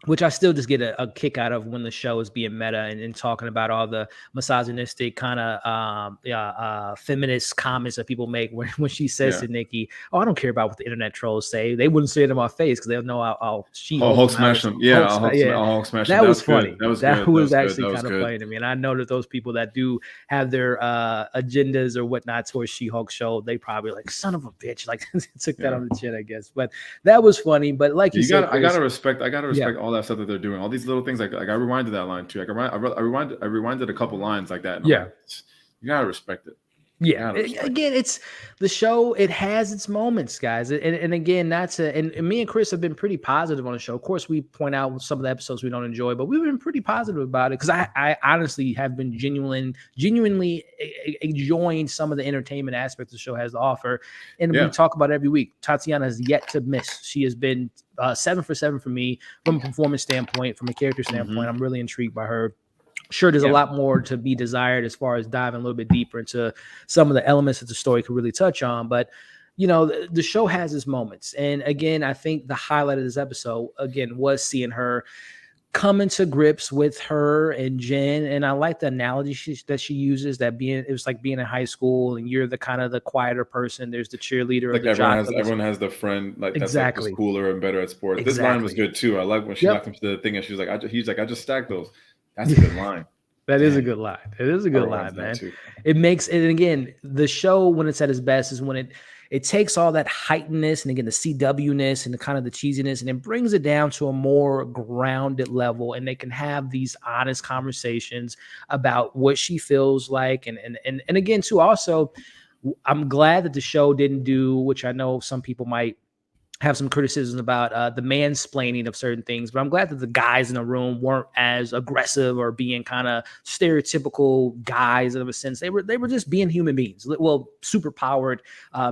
which I still just get a kick out of when the show is being meta and talking about all the misogynistic kind of feminist comments that people make when she says to Nikki, "Oh, I don't care about what the internet trolls say. They wouldn't say it in my face because they'll know I'll Hulk smash them." Hulk smash them. That was funny. That was actually kind of funny to me. And I know that those people that do have their agendas or whatnot towards She-Hulk show, they probably like, son of a bitch, like took that on the chin, I guess. But that was funny. But like you said, I gotta respect all that stuff that they're doing, all these little things. Like I rewinded that line too. I rewinded a couple lines like that. You gotta respect it. Again, it's the show. It has its moments, guys. And again, and me and Chris have been pretty positive on the show. Of course, we point out some of the episodes we don't enjoy, but we've been pretty positive about it because I honestly have been genuinely enjoying some of the entertainment aspects the show has to offer. And we talk about it every week. Tatiana has yet to miss. She has been 7 for 7 for me from a performance standpoint, from a character standpoint. I'm really intrigued by her. Sure, there's a lot more to be desired as far as diving a little bit deeper into some of the elements that the story could really touch on. But, the show has its moments. And again, I think the highlight of this episode, again, was seeing her coming to grips with her and Jen. And I like the analogy that she uses, that it was like being in high school and you're the kind of the quieter person. There's the cheerleader. Like everyone has the friend that's like cooler and better at sports. This line was good too. I like when she knocked him to the thing and she was like, I just stacked those. That's a good line. That is a good line. It is a good line, man. It makes it, and again, the show when it's at its best is when it takes all that heightenedness and again the CW-ness and the kind of the cheesiness and it brings it down to a more grounded level, and they can have these honest conversations about what she feels like, and again too also I'm glad that the show didn't do, which I know some people might have some criticisms about the mansplaining of certain things, but I'm glad that the guys in the room weren't as aggressive or being kind of stereotypical guys in a sense. They were just being human beings, well, super powered,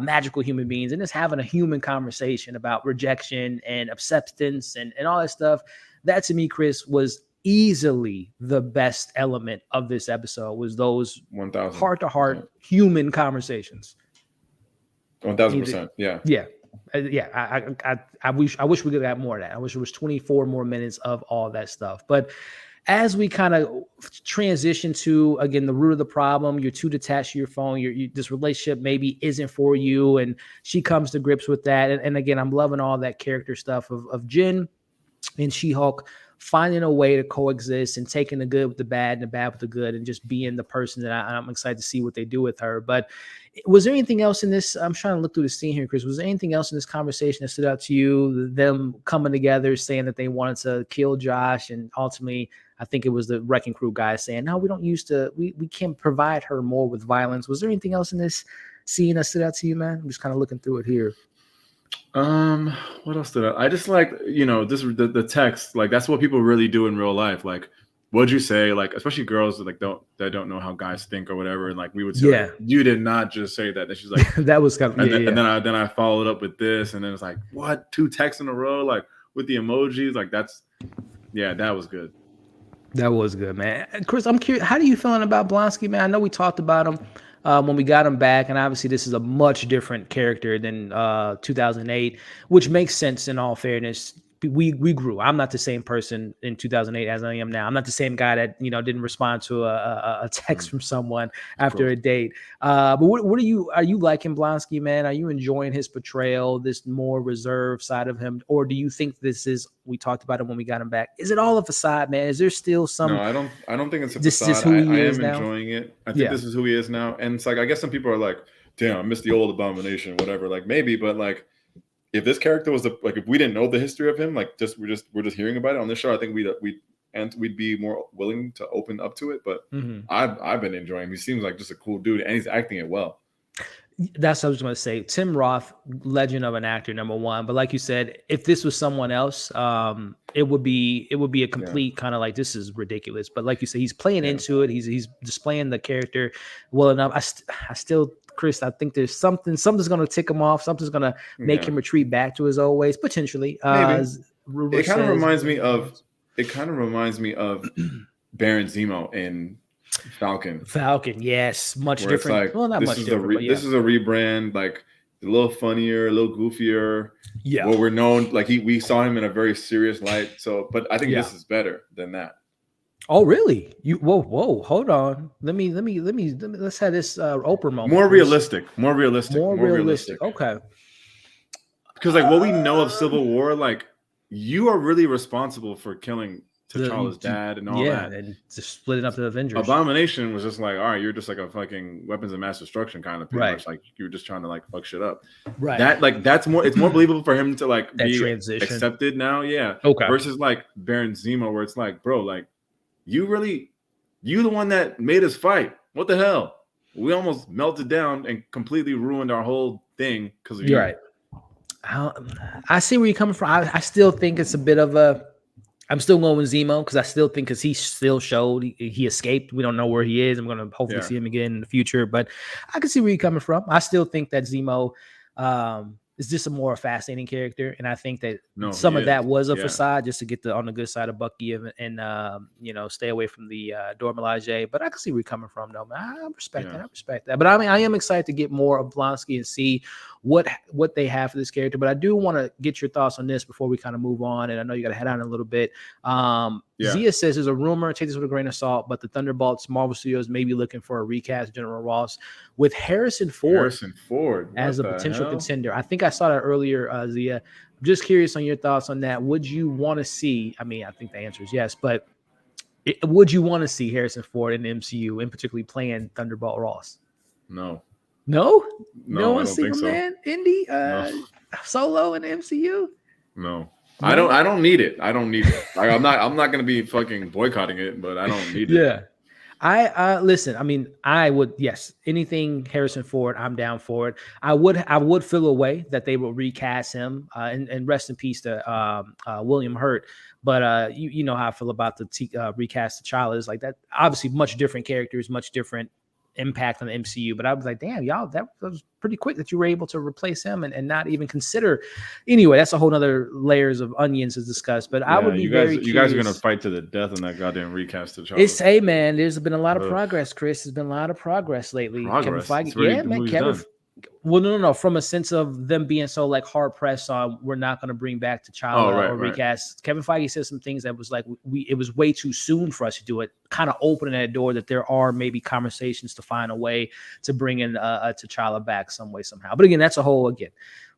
magical human beings, and just having a human conversation about rejection and acceptance and all that stuff. That to me, Chris, was easily the best element of this episode, was those 1,000 heart-to-heart human conversations. 1,000%. Yeah. Yeah. I wish we could have more of that. I wish it was 24 more minutes of all that stuff. But as we kind of transition to, again, the root of the problem, you're too detached to your phone. This relationship maybe isn't for you, and she comes to grips with that. And again, I'm loving all that character stuff of Jen and She-Hulk finding a way to coexist and taking the good with the bad and the bad with the good, and just being the person that I'm excited to see what they do with her. But was there anything else in this? I'm trying to look through the scene here, Chris. Was there anything else in this conversation that stood out to you? Them coming together, saying that they wanted to kill Josh, and ultimately, I think it was the Wrecking Crew guys saying, no, we can't provide her more with violence. Was there anything else in this scene that stood out to you, man? I'm just kind of looking through it here. What else did I just like, the text, like that's what people really do in real life. Like, what'd you say? Like, especially girls that don't know how guys think or whatever. And like, we would say, like, you did not just say that. And she's like, that was kind of, and then I followed up with this, and then it's like, what? 2 texts in a row, like with the emojis, like that was good. That was good, man. Chris, I'm curious, how do you feeling about Blonsky, man? I know we talked about him when we got him back, and obviously this is a much different character than 2008, which makes sense in all fairness. We grew. I'm not the same person in 2008 as I am now. I'm not the same guy that didn't respond to a text from someone after a date. But what are you liking Blonsky, man? Are you enjoying his portrayal, this more reserved side of him, or do you think this is? We talked about it when we got him back. Is it all a facade, man? Is there still some? No, I don't think it's a facade. This is who he is now? Enjoying it. I think this is who he is now, and it's like I guess some people are like, "Damn, I miss the old Abomination," whatever. Like maybe, but like. If this character was if we didn't know the history of him, like we're just hearing about it on this show, I think we'd be more willing to open up to it. But I've been enjoying him. He seems like just a cool dude, and he's acting it well. That's what I was going to say. Tim Roth, legend of an actor, number one. But like you said, if this was someone else, it would be a complete kind of like, this is ridiculous. But like you said, he's playing into it. He's displaying the character well enough. I still, Chris, I think there's something's going to tick him off. Something's going to make him retreat back to his old ways, potentially. Maybe. It kind of reminds me of Baron Zemo in Falcon, yes, much different. Like, well, not much different. This is a rebrand, like a little funnier, a little goofier. Yeah. Well, we're known like we saw him in a very serious light. So, but I think this is better than that. Oh, really? Whoa, hold on. Let's have this Oprah moment. More realistic. Okay. Because like what we know of Civil War, like you are really responsible for killing T'Challa's dad and all that. And just split it up to the Avengers. Abomination was just like, all right, you're just like a fucking weapons of mass destruction kind of pretty much. Like you're just trying to like fuck shit up. Right. It's more believable for him to like be accepted now. Yeah. Okay. Versus like Baron Zemo, where it's like, bro, like you the one that made us fight. What the hell? We almost melted down and completely ruined our whole thing because of you. Right. I see where you're coming from. I still think it's a bit of a. I'm still going with Zemo because I still think he still showed he escaped. We don't know where he is. I'm going to hopefully see him again in the future, but I can see where you're coming from. I still think that Zemo is just a more fascinating character, and I think that some of that was a facade just to get on the good side of Bucky and stay away from the Dora Milaje. But I can see where you're coming from, though, man. I respect that. But I mean, I am excited to get more of Blonsky and see what they have for this character. But I do want to get your thoughts on this before we kind of move on. And I know you got to head out in a little bit. Zia says there's a rumor, take this with a grain of salt, but the Thunderbolts Marvel Studios may be looking for a recast General Ross with Harrison Ford as a potential contender. I think I saw that earlier, Zia. I'm just curious on your thoughts on that. Would you want to see, I mean, I think the answer is yes, but would you want to see Harrison Ford in the MCU, and particularly playing Thunderbolt Ross? No? You don't want to see him, man? Indy, Solo in the MCU? No. I don't need it. Like, I'm not going to be fucking boycotting it, but I don't need it. Yeah. I listen. I mean, I would yes, anything Harrison Ford, I'm down for it. I would feel a way that they will recast him, and rest in peace to William Hurt. But you know how I feel about the recast of T'Challa is like that. Obviously, much different characters, much different impact on the MCU. But I was like, damn, y'all, that was pretty quick that you were able to replace him and not even consider. Anyway, that's a whole nother layers of onions to discuss. But I would be very curious. You guys are gonna fight to the death on that goddamn recast of It's Charles. hey man, there's been a lot of progress, Chris. There's been a lot of progress lately. Kevin Feige, yeah, man, Kevin. Well, no. From a sense of them being so like hard pressed on, we're not going to bring back T'Challa or recast. Kevin Feige said some things that was like it was way too soon for us to do it. Kind of opening that door that there are maybe conversations to find a way to bring in T'Challa back some way somehow. But again, that's a whole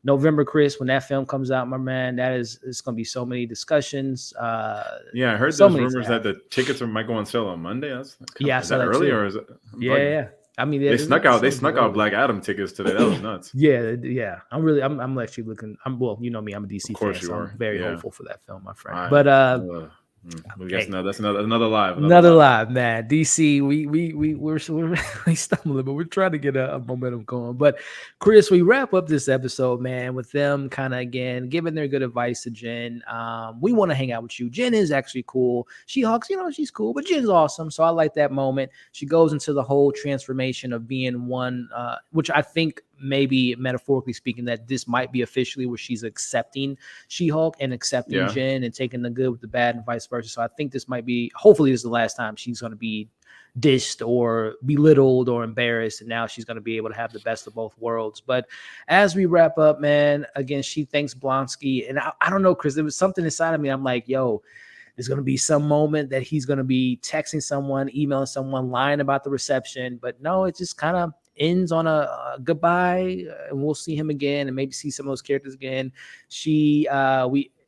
November, Chris, when that film comes out, my man, it's going to be so many discussions. Yeah, I heard there's rumors that the tickets might go on sale on Monday. Is that early or is it? Yeah. I mean, they snuck out Black Adam tickets today. That was nuts. Yeah. I'm actually looking. Well, you know me, I'm a DC fan, so I'm very hopeful for that film, my friend. But we guess that's another live. Another live, man. DC, we're stumbling, but we're trying to get a momentum going. But Chris, we wrap up this episode, man, with them kind of again giving their good advice to Jen. We want to hang out with you. Jen is actually cool. She-Hulk's, she's cool, but Jen's awesome. So I like that moment. She goes into the whole transformation of being one, which I think maybe metaphorically speaking, that this might be officially where she's accepting She-Hulk and accepting Jen and taking the good with the bad and vice versa. So I think this might be, hopefully this is the last time she's going to be dissed or belittled or embarrassed. And now she's going to be able to have the best of both worlds. But as we wrap up, man, again, she thanks Blonsky. And I don't know, Chris, there was something inside of me. I'm like, yo, there's going to be some moment that he's going to be texting someone, emailing someone, lying about the reception. But no, it just kind of ends on a goodbye, and we'll see him again and maybe see some of those characters again.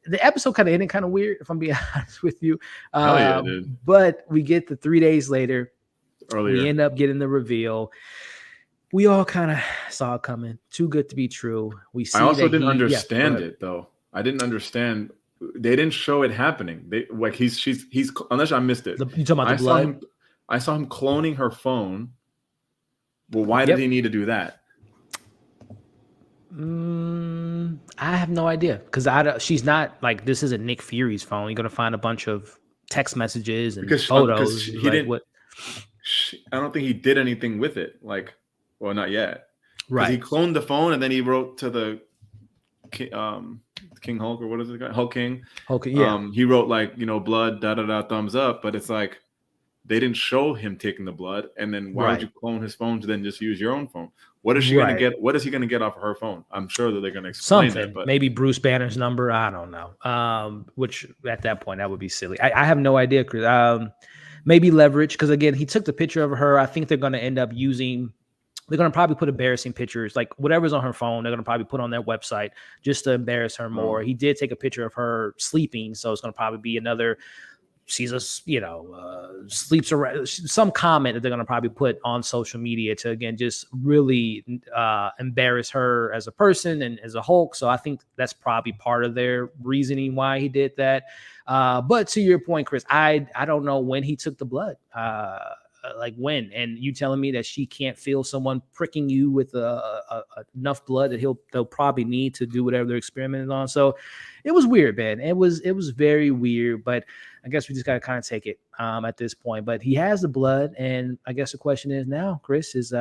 The episode kind of ended kind of weird, if I'm being honest with you. Dude. But we get the 3 days later. We end up getting the reveal. We all kind of saw it coming. Too good to be true. I also didn't understand it though. I didn't understand. They didn't show it happening. He's unless I missed it. You talking about the blood? I saw him cloning her phone. Well, why did he need to do that? I have no idea because she's not like, this isn't Nick Fury's phone. You're gonna find a bunch of text messages and photos. He didn't. I don't think he did anything with it. Well, not yet. Right. He cloned the phone and then he wrote to the King Hulk, or what is it? Hulk King. Yeah. He wrote blood, thumbs up. But it's like, they didn't show him taking the blood, and then why would you clone his phone to then just use your own phone? What is she gonna get? What is he gonna get off of her phone? I'm sure that they're gonna explain something. It, but maybe Bruce Banner's number. I don't know. Which at that point that would be silly. I have no idea, Chris. Maybe leverage, because again, he took the picture of her. I think they're gonna end up using. They're going to probably put embarrassing pictures, like whatever's on her phone, they're going to probably put on their website just to embarrass her more. He did take a picture of her sleeping, so it's going to probably be another. She's sleeps around, some comment that they're going to probably put on social media to, again, just really embarrass her as a person and as a Hulk. So I think that's probably part of their reasoning why he did that. But to your point, Chris, I don't know when he took the blood. Like when, and you telling me that she can't feel someone pricking you with enough blood that they'll probably need to do whatever they're experimenting on. So it was weird, man. It was very weird, but I guess we just got to kind of take it at this point. But he has the blood, and I guess the question is now, Chris, is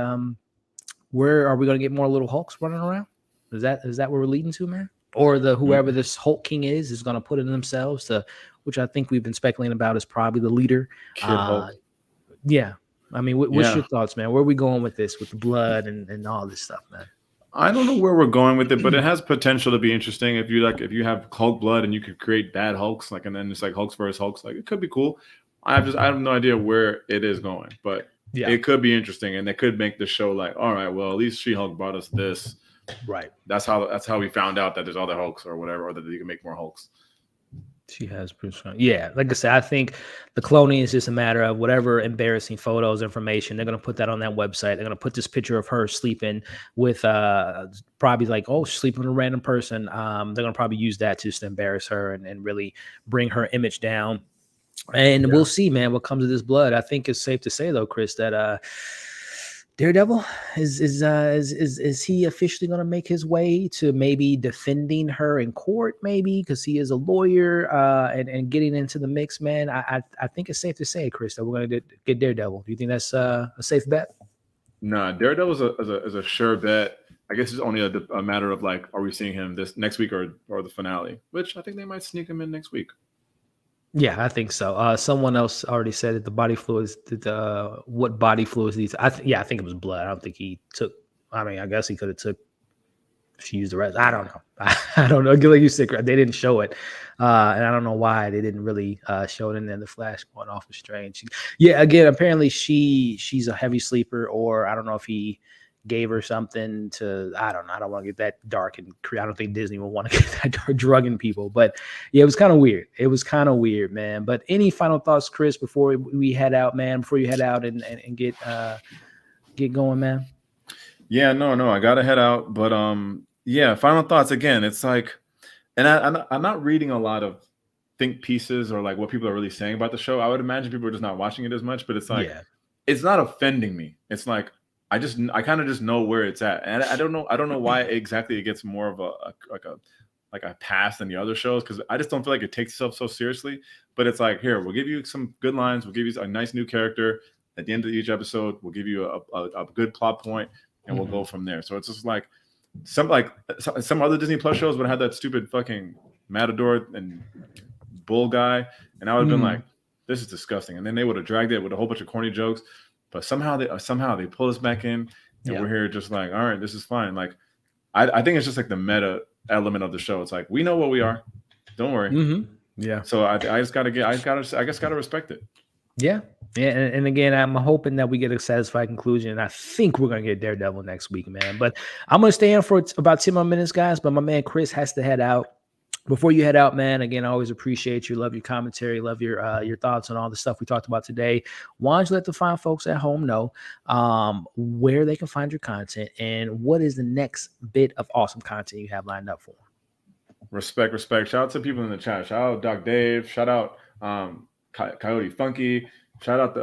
where are we going to get more little Hulks running around? Is that where we're leading to, man? Or whoever this Hulk King is going to put it in themselves to, which I think we've been speculating about is probably the leader. Kid Hulk. Yeah. I mean, what's your thoughts, man? Where are we going with this, with the blood and all this stuff, man? I don't know where we're going with it, but it has potential to be interesting. If you have Hulk blood and you could create bad Hulks, and then it's like Hulks versus Hulks, it could be cool. I have no idea where it is going, but it could be interesting, and it could make the show all right, well, at least She-Hulk brought us this. Right. That's how we found out that there's other Hulks or whatever, or that you can make more Hulks. She has Bruce. Yeah, like I said, I think the cloning is just a matter of whatever embarrassing photos, information. They're going to put that on that website. They're going to put this picture of her sleeping with probably sleeping with a random person. They're going to probably use that just to embarrass her and really bring her image down. And we'll see, man, what comes of this blood. I think it's safe to say, though, Chris, that Daredevil is he officially going to make his way to maybe defending her in court, maybe because he is a lawyer, and getting into the mix, man. I think it's safe to say, Chris, that we're going to get Daredevil. Do you think that's a safe bet? Nah, Daredevil is a sure bet. I guess it's only a matter of like, are we seeing him this next week or the finale? Which I think they might sneak him in next week. Yeah, I think so. Someone else already said it. The body fluids. What body fluids these? I think it was blood. I don't think he took. I mean, I guess he could have took. She used the rest. I don't know. I don't know. Like you said, they didn't show it, and I don't know why they didn't really show it. And then the flash going off was strange. Yeah, again, apparently she's a heavy sleeper, or I don't know if he gave her something to, I don't know. I don't want to get that dark, and I don't think Disney will want to get that dark drugging people. But yeah, it was kind of weird. It was kind of weird, man. But any final thoughts, Chris, before we head out, man? Before you head out and get going, man. Yeah, no, I gotta head out. But yeah, final thoughts again. It's like, and I'm not reading a lot of think pieces or like what people are really saying about the show. I would imagine people are just not watching it as much. But it's like, it's not offending me. It's like, I kind of just know where it's at, and I don't know why exactly it gets more of a pass than the other shows, because I just don't feel like it takes itself so seriously. But it's like, here, we'll give you some good lines, we'll give you a nice new character at the end of each episode, we'll give you a good plot point, and we'll go from there. So it's just like some other Disney Plus shows would have had that stupid fucking Matador and Bull guy, and I would have been like, this is disgusting, and then they would have dragged it with a whole bunch of corny jokes. But somehow they pull us back in, and we're here just like, all right, this is fine. Like, I think it's just like the meta element of the show. It's like, we know what we are. Don't worry. Yeah. So I just gotta respect it. Yeah. Yeah. And again, I'm hoping that we get a satisfied conclusion. And I think we're gonna get Daredevil next week, man. But I'm gonna stay in for about 10 more minutes, guys. But my man Chris has to head out. Before you head out, man, again, I always appreciate you. Love your commentary. Love your thoughts on all the stuff we talked about today. Why don't you let the fine folks at home know where they can find your content and what is the next bit of awesome content you have lined up for them? Respect. Shout out to people in the chat. Shout out Doc Dave. Shout out Coyote Funky. Shout out to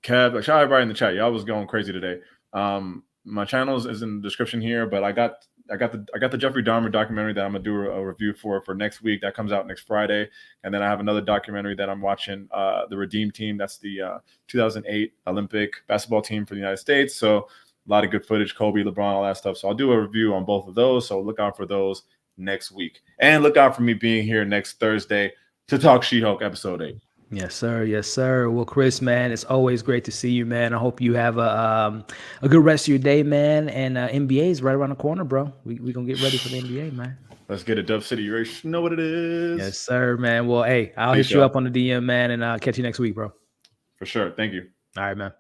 Kev. Shout out everybody in the chat. Y'all was going crazy today. My channel is in the description here, but I got the Jeffrey Dahmer documentary that I'm gonna do a review for next week. That comes out next Friday, and then I have another documentary that I'm watching, the Redeem Team. That's the 2008 Olympic basketball team for the United States. So a lot of good footage, Kobe, LeBron, all that stuff. So I'll do a review on both of those. So look out for those next week, and look out for me being here next Thursday to talk She-Hulk episode 8. Yes, sir. Yes, sir. Well, Chris, man, it's always great to see you, man. I hope you have a good rest of your day, man. And NBA is right around the corner, bro. We gonna get ready for the NBA, man. Let's get it, Dub City. You already know what it is. Yes, sir, man. Well, hey, I'll hit you up on the DM, man, and I'll catch you next week, bro. For sure. Thank you. All right, man.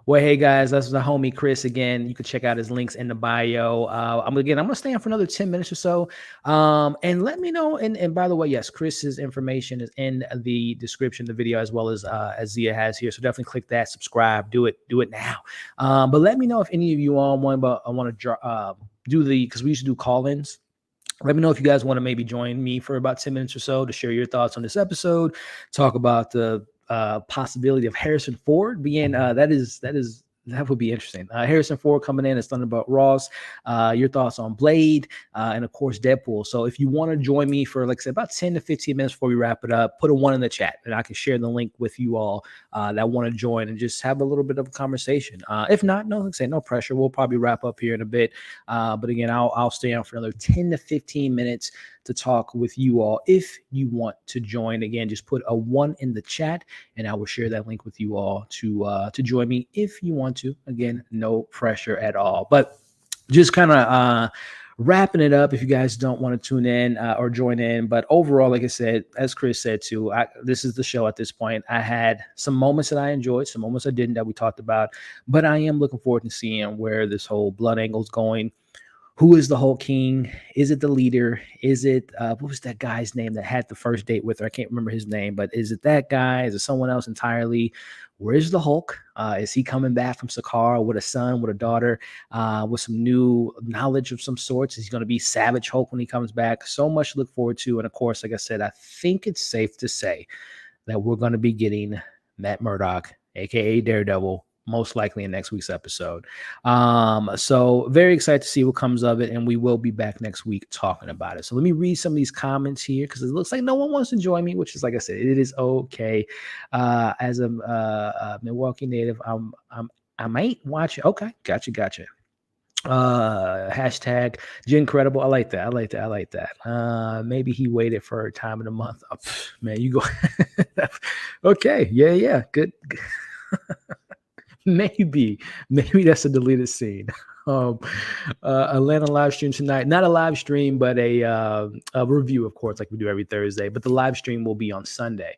Well, hey guys, that's the homie Chris again. You can check out his links in the bio. I'm gonna stay on for another 10 minutes or so. And let me know. And by the way, yes, Chris's information is in the description of the video, as well as Zia has here. So definitely click that, subscribe, do it now. But let me know if any of you all want to do because we used to do call-ins. Let me know if you guys want to maybe join me for about 10 minutes or so to share your thoughts on this episode, talk about the possibility of Harrison Ford being that would be interesting. Harrison Ford coming in as Thunderbolt Ross. Your thoughts on Blade, and of course Deadpool. So if you want to join me for, like I said, about 10 to 15 minutes before we wrap it up, put a 1 in the chat, and I can share the link with you all that want to join and just have a little bit of a conversation. If not, no pressure. We'll probably wrap up here in a bit. But again, I'll stay on for another 10 to 15 minutes to talk with you all. If you want to join, again, just put a 1 in the chat, and I will share that link with you all to join me if you want to. Again, no pressure at all. But just kind of wrapping it up, if you guys don't want to tune in or join in. But overall, like I said, as Chris said too, this is the show at this point. I had some moments that I enjoyed, some moments I didn't, that we talked about, but I am looking forward to seeing where this whole blood angle is going. Who is the Hulk King? Is it the leader? Is it, what was that guy's name that had the first date with her? I can't remember his name, but is it that guy? Is it someone else entirely? Where's the Hulk? Is he coming back from Sakaar with a son, with a daughter, with some new knowledge of some sorts? Is he going to be Savage Hulk when he comes back? So much to look forward to. And of course, like I said, I think it's safe to say that we're going to be getting Matt Murdock, aka Daredevil, most likely in next week's episode. So very excited to see what comes of it, and we will be back next week talking about it. So let me read some of these comments here because it looks like no one wants to join me, which is, like I said, it is okay. As a Milwaukee native, I might watch it. Okay, gotcha. Hashtag Gincredible. I like that. Maybe he waited for a time in the month. Oh, man, you go. Okay, yeah, good. maybe that's a deleted scene. Atlanta live stream tonight, not a live stream, but a review, of course, like we do every Thursday, but the live stream will be on Sunday.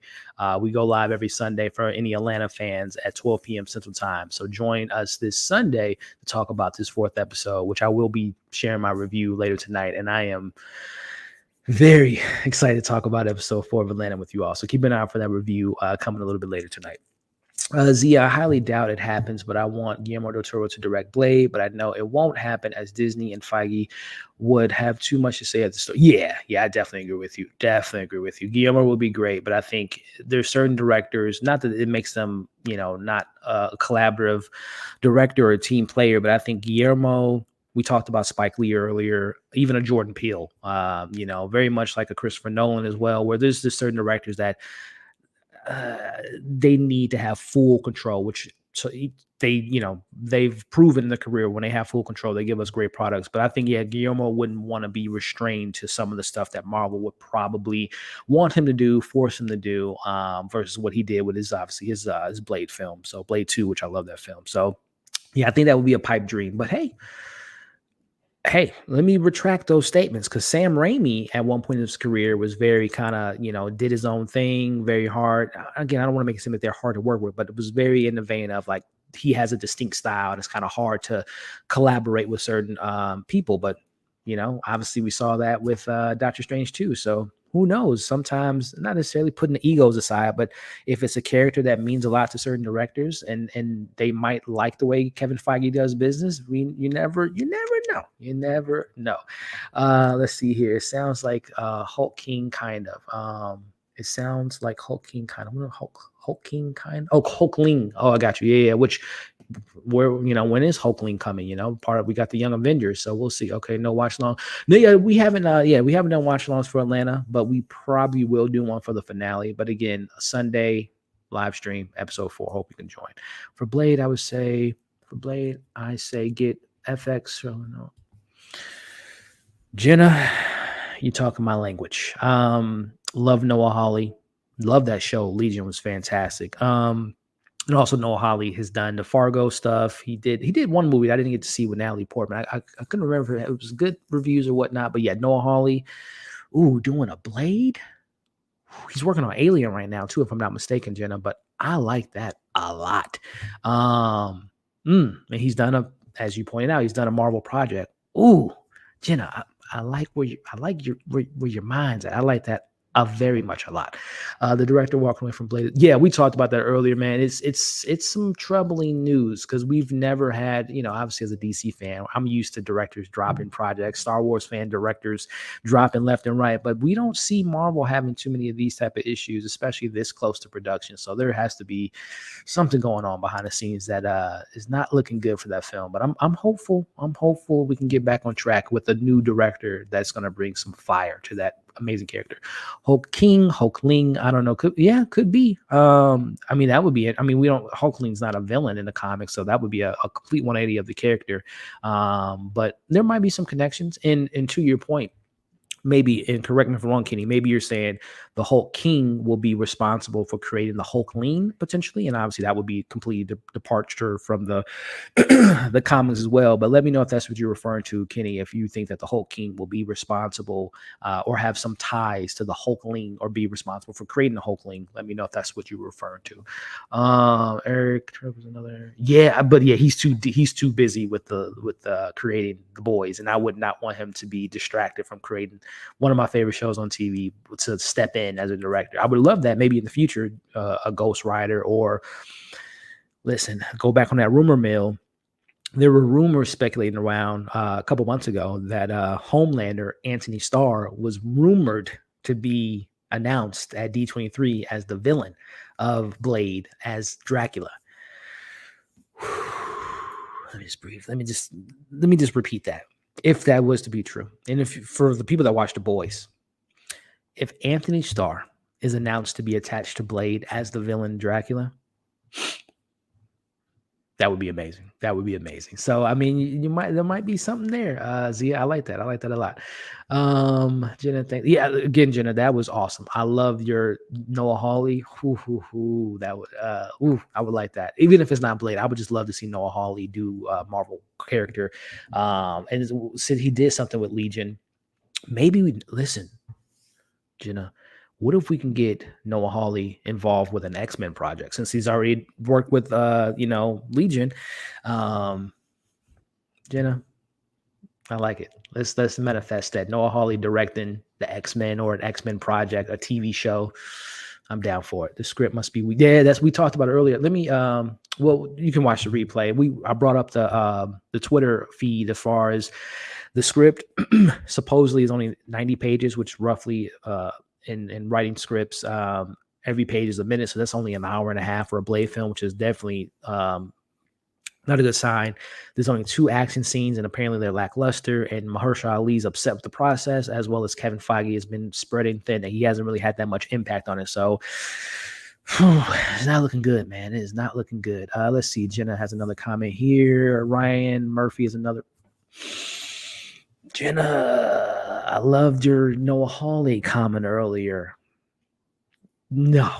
We go live every Sunday for any Atlanta fans at 12 p.m. Central Time. So join us this Sunday to talk about this 4th episode, which I will be sharing my review later tonight. And I am very excited to talk about episode 4 of Atlanta with you all. So keep an eye out for that review coming a little bit later tonight. Zia, I highly doubt it happens, but I want Guillermo del Toro to direct Blade, but I know it won't happen as Disney and Feige would have too much to say at the start. Yeah, I definitely agree with you. Guillermo will be great, but I think there's certain directors, not that it makes them, not a collaborative director or a team player, but I think Guillermo, we talked about Spike Lee earlier, even a Jordan Peele, very much like a Christopher Nolan as well, where there's just certain directors that they need to have full control, which they've proven in their career when they have full control, they give us great products. But I think, Guillermo wouldn't want to be restrained to some of the stuff that Marvel would probably want him to do, force him to do, versus what he did with his Blade film. So Blade 2, which I love that film. So I think that would be a pipe dream. But hey, let me retract those statements, because Sam Raimi at one point in his career was very kind of, did his own thing, very hard. Again, I don't want to make it seem like they're hard to work with, but it was very in the vein of like, he has a distinct style and it's kind of hard to collaborate with certain people. But, obviously we saw that with Doctor Strange too. So who knows? Sometimes, not necessarily putting the egos aside, but if it's a character that means a lot to certain directors and they might like the way Kevin Feige does business, you never know. Let's see here. It sounds like Hulk King kind of. It sounds like Hulk King kind of. Hulk King kind of. Oh, Hulkling. Oh, I got you. Yeah. Which, when is Hulkling coming? We got the Young Avengers, so we'll see. Okay, no watch long. No, we haven't done watch longs for Atlanta, but we probably will do one for the finale. But again, Sunday live stream episode 4. Hope you can join. For Blade, I say get FX. No. Jenna, you talking my language. Love Noah Hawley. Love that show. Legion was fantastic. And also Noah Hawley has done the Fargo stuff. He did one movie I didn't get to see with Natalie Portman. I couldn't remember if it was good reviews or whatnot. But yeah, Noah Hawley, doing a Blade. He's working on Alien right now too, if I'm not mistaken, Jenna. But I like that a lot. And he's done as you pointed out, he's done a Marvel project. Ooh, Jenna, I like where your mind's at. I like that very much a lot. The director walking away from Blade. Yeah, we talked about that earlier, man. It's some troubling news because we've never had, obviously as a DC fan, I'm used to directors dropping projects, Star Wars fan directors dropping left and right, but we don't see Marvel having too many of these type of issues, especially this close to production. So there has to be something going on behind the scenes that is not looking good for that film. But I'm hopeful. I'm hopeful we can get back on track with a new director that's going to bring some fire to that amazing character. Hulkling, I don't know. Could be. That would be it. Hulkling's not a villain in the comics, so that would be a complete 180 of the character. But there might be some connections. And to your point, maybe, and correct me if I'm wrong, Kenny, maybe you're saying the Hulk King will be responsible for creating the Hulkling potentially, and obviously that would be completely departure from the the comics as well. But let me know if that's what you're referring to, Kenny, if you think that the Hulk King will be responsible or have some ties to the Hulkling or be responsible for creating the Hulkling. Let me know if that's what you were referring to. Eric was another, he's too busy with the creating the boys, and I would not want him to be distracted from creating one of my favorite shows on TV to step in as a director. I would love that maybe in the future, a Ghost Rider, or listen, go back on that rumor mill. There were rumors speculating around a couple months ago that Homelander Anthony Starr was rumored to be announced at D23 as the villain of Blade as Dracula. Let me just breathe. Let me just repeat that. If that was to be true, and if for the people that watch The Boys, if Anthony Starr is announced to be attached to Blade as the villain Dracula, that would be amazing. That would be amazing. So, I mean, there might be something there. Zia, I like that. I like that a lot. Jenna, again, Jenna, that was awesome. I love your Noah Hawley. That would, I would like that. Even if it's not Blade, I would just love to see Noah Hawley do a Marvel character. And since he did something with Legion, maybe listen, Jenna, what if we can get Noah Hawley involved with an X-Men project since he's already worked with, Legion? Jenna, I like it. Let's manifest that. Noah Hawley directing the X-Men or an X-Men project, a TV show. I'm down for it. The script must be, we talked about it earlier. Let me, you can watch the replay. I brought up the Twitter feed as far as the script supposedly is only 90 pages, which roughly, in writing scripts, every page is a minute, so that's only an hour and a half for a Blade film, which is definitely not a good sign. There's only 2 action scenes, and apparently they're lackluster, and Mahershala Ali's upset with the process, as well as Kevin Feige has been spreading thin that he hasn't really had that much impact on it. So it's not looking good, man. It is not looking good. Let's see. Jenna has another comment here. Ryan Murphy is another. Jenna, I loved your Noah Hawley comment earlier. No,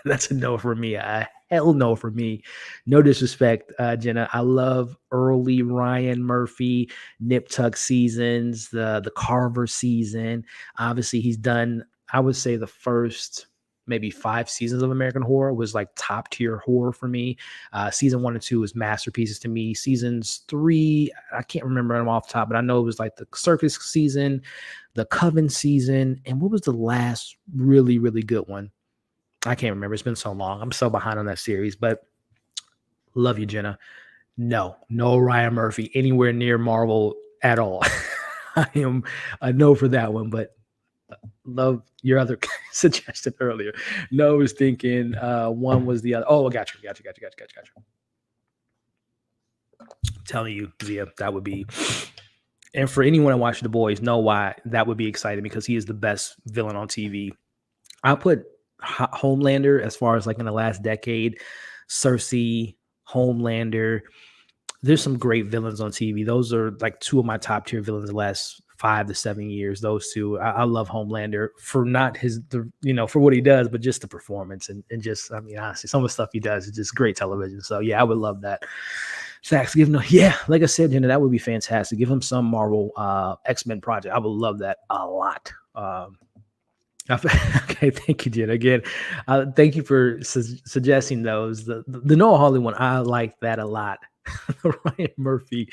that's a no for me. A hell no for me. No disrespect, Jenna. I love early Ryan Murphy, Nip Tuck seasons, the Carver season. Obviously, he's done, I would say, the first maybe 5 seasons of American Horror was like top tier horror for me. Season 1 and 2 was masterpieces to me. Seasons 3, I can't remember them off the top, but I know it was like the Circus season, the Coven season, and what was the last really, really good one? I can't remember. It's been so long. I'm so behind on that series, but love you, Jenna. No Ryan Murphy anywhere near Marvel at all. I am a no for that one, but love your other suggestion earlier. No, I was thinking one was the other. Oh, got you. I'm telling you, Zia, that would be. And for anyone that watched The Boys, know why that would be exciting, because he is the best villain on TV. I put Homelander as far as like in the last decade. Cersei, Homelander. There's some great villains on TV. Those are like 2 of my top tier villains the last 5 to 7 years. Those 2. I love Homelander for not for what he does, but just the performance and just, I mean, honestly, some of the stuff he does is just great television. So yeah, I would love that. Sachs, like I said, that would be fantastic. Give him some Marvel X-Men project. I would love that a lot. Okay, thank you, Jen. Again, thank you for suggesting those. The Noah Hawley one, I like that a lot. Ryan Murphy,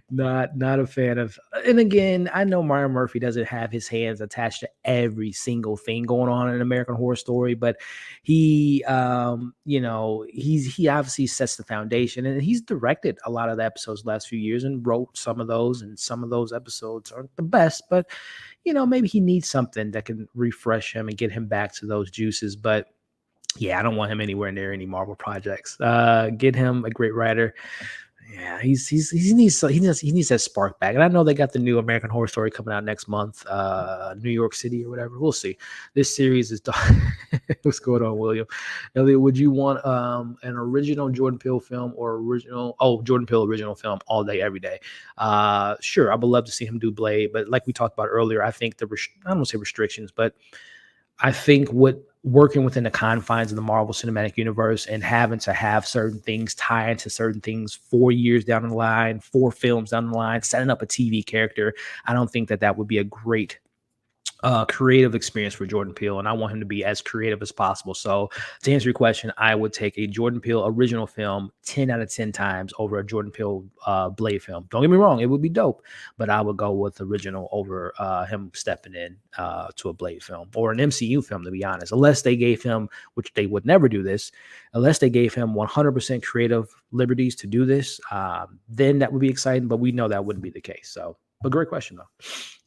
not a fan of. And again, I know Ryan Murphy doesn't have his hands attached to every single thing going on in American Horror Story, but he, he obviously sets the foundation, and he's directed a lot of the episodes the last few years and wrote some of those, and some of those episodes aren't the best, but maybe he needs something that can refresh him and get him back to those juices. But yeah, I don't want him anywhere near any Marvel projects. Get him a great writer. Yeah, he needs that spark back. And I know they got the new American Horror Story coming out next month, New York City or whatever. We'll see. This series is done. What's going on, William? Elliot, would you want an original Jordan Peele film or Jordan Peele original film all day, every day? Sure, I would love to see him do Blade, but like we talked about earlier, I think I don't want to say restrictions, but I think working within the confines of the Marvel Cinematic Universe and having to have certain things tie into certain things 4 years down the line, 4 films down the line, setting up a TV character, I don't think that would be a great creative experience for Jordan Peele, and I want him to be as creative as possible. So to answer your question, I would take a Jordan Peele original film 10 out of 10 times over a Jordan Peele Blade film. Don't get me wrong, it would be dope, but I would go with original over him stepping in to a Blade film or an MCU film, to be honest, unless they gave him, which they would never do this, unless they gave him 100% creative liberties to do this, then that would be exciting, but we know that wouldn't be the case. So But great question though.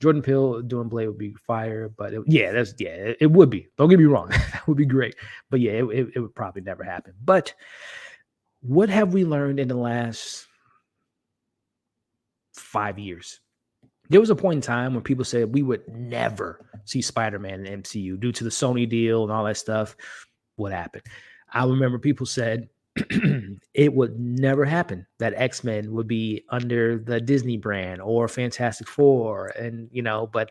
Jordan Peele doing Blade would be fire, but it would be. Don't get me wrong, that would be great. But yeah, it would probably never happen. But what have we learned in the last 5 years? There was a point in time when people said we would never see Spider-Man in the MCU due to the Sony deal and all that stuff. What happened? I remember people said it would never happen that X-Men would be under the Disney brand or Fantastic Four. And, but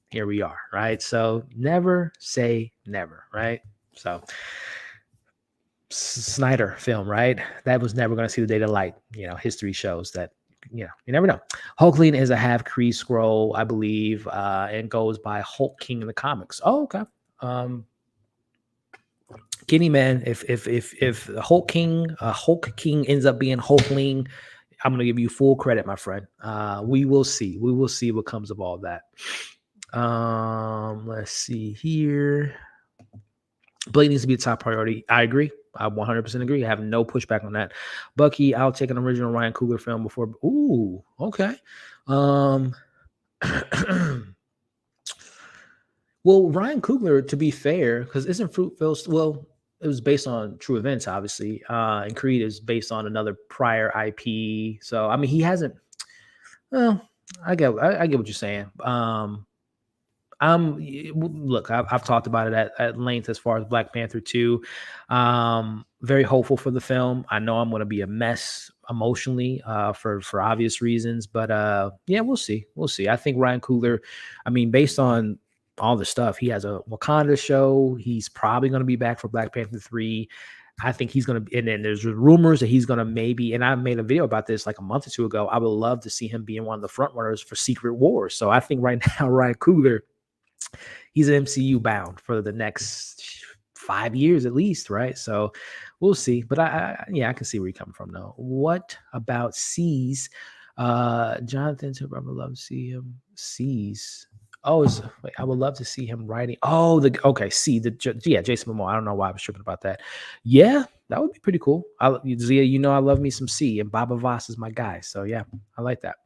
here we are, right? So never say never, right? So Snyder film, right? That was never going to see the day of light. History shows that, you never know. Hulkling is a half Kree scroll, I believe, and goes by Hulk King in the comics. Oh, okay. Kenny, man, if Hulk King ends up being Hulkling, I'm gonna give you full credit, my friend. We will see. We will see what comes of all that. Let's see here. Blade needs to be a top priority. I agree. I 100% agree. I have no pushback on that. Bucky, I'll take an original Ryan Coogler film before. Ooh, okay. Well, Ryan Coogler, to be fair, because isn't Fruitvale, well, it was based on true events, obviously. And Creed is based on another prior IP. So, I mean, he hasn't, well, I get what you're saying. Look, I've talked about it at length as far as Black Panther 2. Very hopeful for the film. I know I'm going to be a mess emotionally for obvious reasons, but yeah, we'll see. We'll see. I think Ryan Coogler, I mean, based on all the stuff, he has a Wakanda show. He's probably going to be back for Black Panther 3. I think he's going to, and then there's rumors that he's going to maybe, and I made a video about this like a month or two ago. I would love to see him being one of the front runners for Secret Wars. So I think right now, Ryan Coogler, he's MCU bound for the next 5 years at least, right? So we'll see. But I can see where you're coming from though. What about C's? Jonathan said, I would love to see him. C's. Oh, I would love to see him writing. Oh, Jason Momoa. I don't know why I was tripping about that. Yeah, that would be pretty cool. Zia, I love me some C, and Baba Voss is my guy. So yeah, I like that.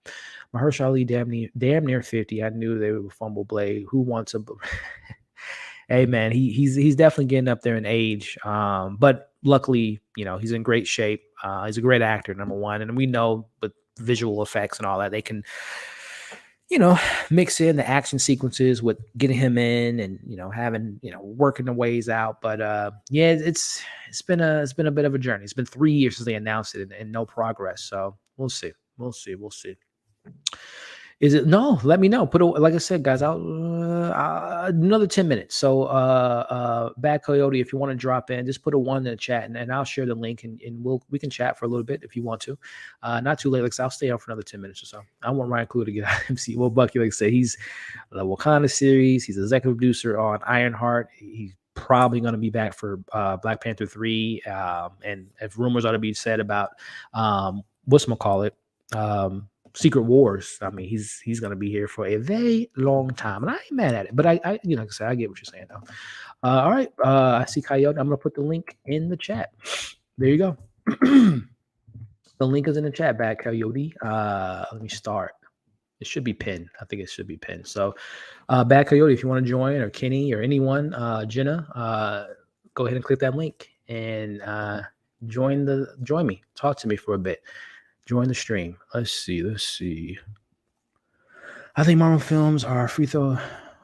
Mahershala Ali, damn near 50. I knew they would fumble Blade. Who wants a? Hey man, he's definitely getting up there in age. But luckily, he's in great shape. He's a great actor, number one, and we know with visual effects and all that they can, mix in the action sequences with getting him in and, having, working the ways out. But yeah, it's been a bit of a journey. It's been 3 years since they announced it and no progress. So we'll see. Is it? No, let me know. Like I said, guys, I'll another 10 minutes. So Bad Coyote, if you want to drop in, just put a 1 in the chat and I'll share the link and we can chat for a little bit if you want to. Not too late. Like I'll stay on for another 10 minutes or so. I want Ryan Coogler to get out of MC. Well, Bucky, like I said, he's the Wakanda series. He's executive producer on Ironheart. He's probably going to be back for Black Panther 3. And if rumors are to be said about whatchamacallit, Secret Wars. I mean, he's going to be here for a very long time, and I ain't mad at it. But I like I said, I get what you're saying though. All right, I see Coyote. I'm going to put the link in the chat. There you go. The link is in the chat. Bad Coyote. Let me start. It should be pinned. I think it should be pinned. So, Bad Coyote, if you want to join, or Kenny, or anyone, Jenna, go ahead and click that link and join me. Talk to me for a bit. Join the stream. Let's see. I think Marvel films are free throw.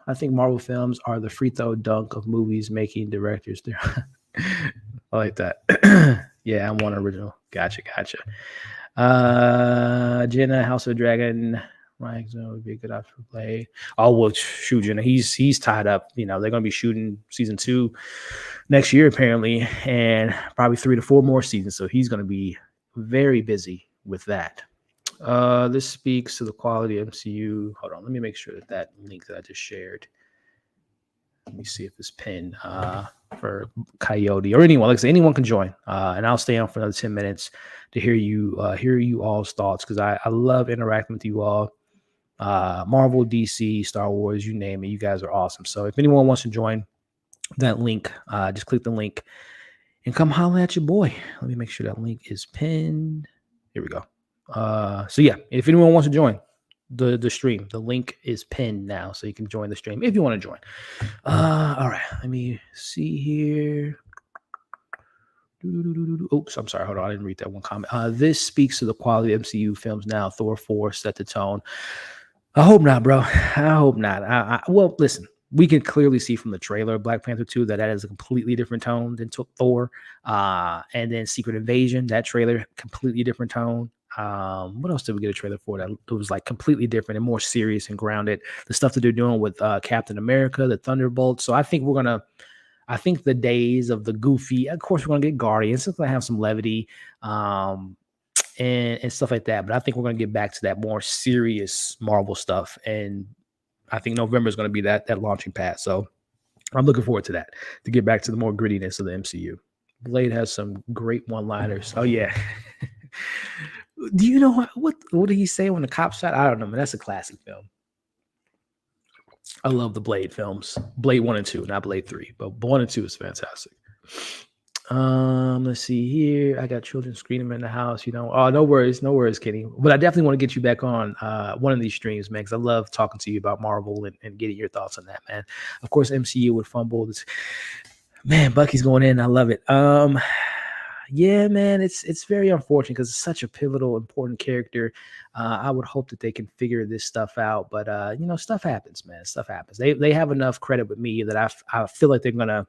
I think Marvel films are the free throw dunk of movies making directors. There, I like that. Yeah, I'm one original. Gotcha. Jenna, House of Dragon. Mike would be a good option to play. Oh well, shoot, Jenna. He's tied up. They're gonna be shooting season 2 next year apparently, and probably 3 to 4 more seasons. So he's gonna be very busy with that. This speaks to the quality of MCU. Hold on, let me make sure that link that I just shared. Let me see if it's pinned for Coyote or anyone. Like I say, anyone can join, and I'll stay on for another 10 minutes to hear you all's thoughts because I love interacting with you all. Marvel, DC, Star Wars, you name it. You guys are awesome. So if anyone wants to join that link, just click the link and come holler at your boy. Let me make sure that link is pinned. Here we go. So yeah, if anyone wants to join, the stream. The link is pinned now, so you can join the stream if you want to join. All right, let me see here. Oops, I'm sorry. Hold on, I didn't read that one comment. This speaks to the quality of MCU films now. Thor 4 set the tone. I hope not, bro. I hope not. Well, listen, we can clearly see from the trailer of Black Panther 2 that is a completely different tone than Thor. And then Secret Invasion, that trailer, completely different tone. What else did we get a trailer for that it was like completely different and more serious and grounded? The stuff that they're doing with Captain America, the Thunderbolts. So I think the days of the goofy, of course, we're going to get Guardians. It's going to have some levity and stuff like that. But I think we're going to get back to that more serious Marvel stuff. And I think November is going to be that launching pad. So I'm looking forward to that, to get back to the more grittiness of the MCU. Blade has some great one-liners. Oh, yeah. Do you know what did he say when the cop shot? I don't know, man. That's a classic film. I love the Blade films. Blade 1 and 2, not Blade 3, but 1 and 2 is fantastic. Let's see here. I got children screaming in the house, Oh, no worries, Kenny. But I definitely want to get you back on one of these streams, man, because I love talking to you about Marvel and getting your thoughts on that, man. Of course, MCU would fumble. Man, Bucky's going in. I love it. Yeah, man, it's very unfortunate because it's such a pivotal, important character. I would hope that they can figure this stuff out, but stuff happens, man. Stuff happens. They have enough credit with me that I feel like they're gonna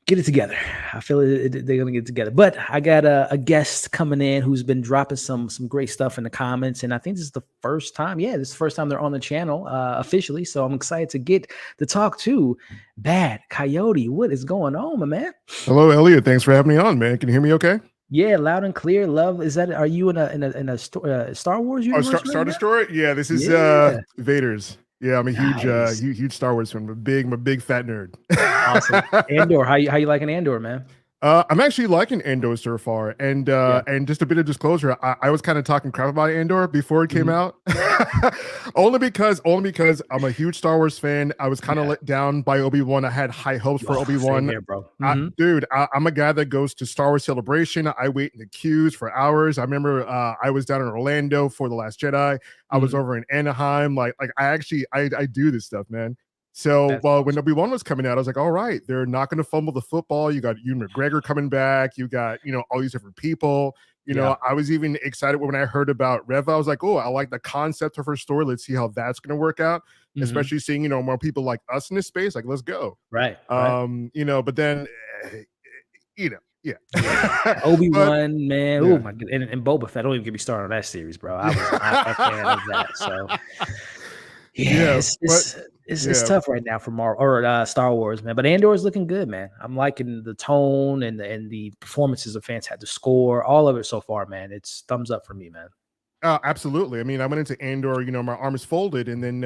get it together. I feel they're gonna get it together. But I got a guest coming in who's been dropping some great stuff in the comments, and I think this is the first time. Yeah, this is the first time they're on the channel officially. So I'm excited to get to talk to Bad Coyote. What is going on, my man? Hello, Elliot. Thanks for having me on, man. Can you hear me okay? Yeah, loud and clear. Love. Are you in a Star Wars universe? Star Destroyer? Yeah, this is Vader's. Yeah, I'm a huge Star Wars fan. I'm a big fat nerd. Awesome. Andor, how you liking Andor, man? I'm actually liking Andor so far, and just a bit of disclosure, I was kind of talking crap about Andor before it came out, only because I'm a huge Star Wars fan. I was kind of let down by Obi-Wan. I had high hopes for Obi-Wan. Here, bro. Dude, I'm a guy that goes to Star Wars Celebration. I wait in the queues for hours. I remember I was down in Orlando for The Last Jedi. I was over in Anaheim. Like I do this stuff, man. So when Obi-Wan was coming out, I was like, all right, they're not going to fumble the football. You got Ewan McGregor coming back. You got, all these different people. I was even excited when I heard about Reva. I was like, oh, I like the concept of her story. Let's see how that's going to work out, especially seeing, more people like us in this space. Like, let's go. Right. But then, yeah. Obi-Wan, man. Oh, my God. And Boba Fett. Don't even get me started on that series, bro. I was not a fan of that. So, it's tough right now for Marvel or Star Wars, man. But Andor is looking good, man. I'm liking the tone and the performances are fantastic. The score, all of it so far, man. It's thumbs up for me, man. Absolutely. I mean, I went into Andor, my arms folded, and then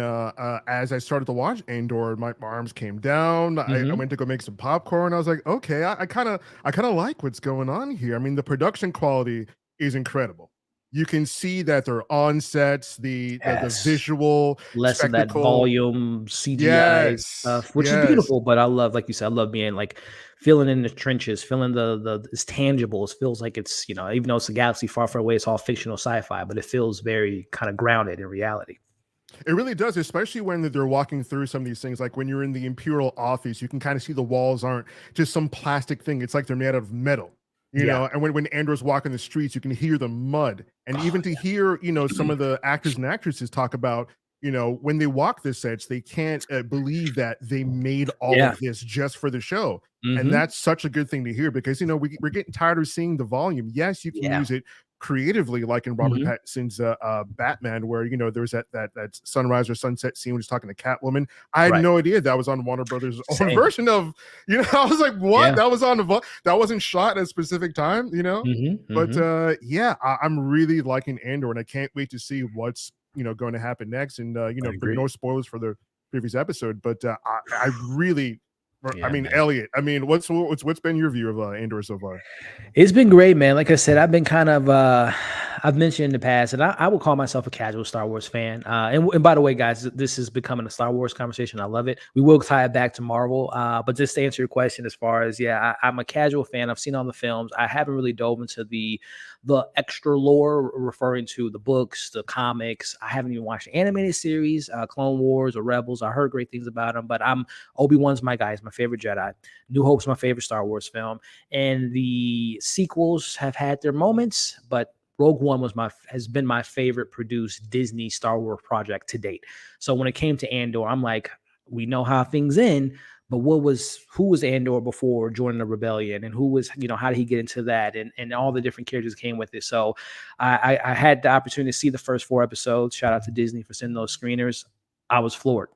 as I started to watch Andor, my arms came down. I went to go make some popcorn. I was like, okay, I kind of like what's going on here. I mean, the production quality is incredible. You can see that they're on sets, the visual less of that volume CGI stuff, which is beautiful. But I love, like you said, I love being like feeling in the trenches, feeling it's tangible. It feels like it's, even though it's a galaxy far, far away, it's all fictional sci-fi, but it feels very kind of grounded in reality. It really does, especially when they're walking through some of these things. Like when you're in the Imperial office, you can kind of see the walls aren't just some plastic thing. It's like they're made out of metal. And when Andor's walking the streets, you can hear the mud. And even to hear, some of the actors and actresses talk about, when they walk the sets, they can't believe that they made all of this just for the show. And that's such a good thing to hear because, we're getting tired of seeing the volume. Yes, you can use it creatively, like in Robert Pattinson's Batman, where there's that sunrise or sunset scene when he's talking to Catwoman. I had no idea that was on Warner Brothers' own version of, I was like, what? That was that wasn't shot at a specific time, But I'm really liking Andor, and I can't wait to see what's going to happen next. And no spoilers for the previous episode, but I really. Elliot, what's been your view of Andor so far? It's been great, man. Like I said, I've been kind of I've mentioned in the past, and I will call myself a casual Star Wars fan. And by the way, guys, this is becoming a Star Wars conversation. I love it. We will tie it back to Marvel. But just to answer your question, as far as I'm a casual fan. I've seen all the films. I haven't really dove into the extra lore, referring to the books, the comics. I haven't even watched the animated series, Clone Wars or Rebels. I heard great things about them, but Obi-Wan's my guy. He's my favorite Jedi. New Hope's my favorite Star Wars film, and the sequels have had their moments, but Rogue One has been my favorite produced Disney Star Wars project to date. So when it came to Andor, I'm like, we know how things end, but who was Andor before joining the rebellion, and who was, how did he get into that, and all the different characters came with it. So I had the opportunity to see the first 4 episodes. Shout out to Disney for sending those screeners. I was floored.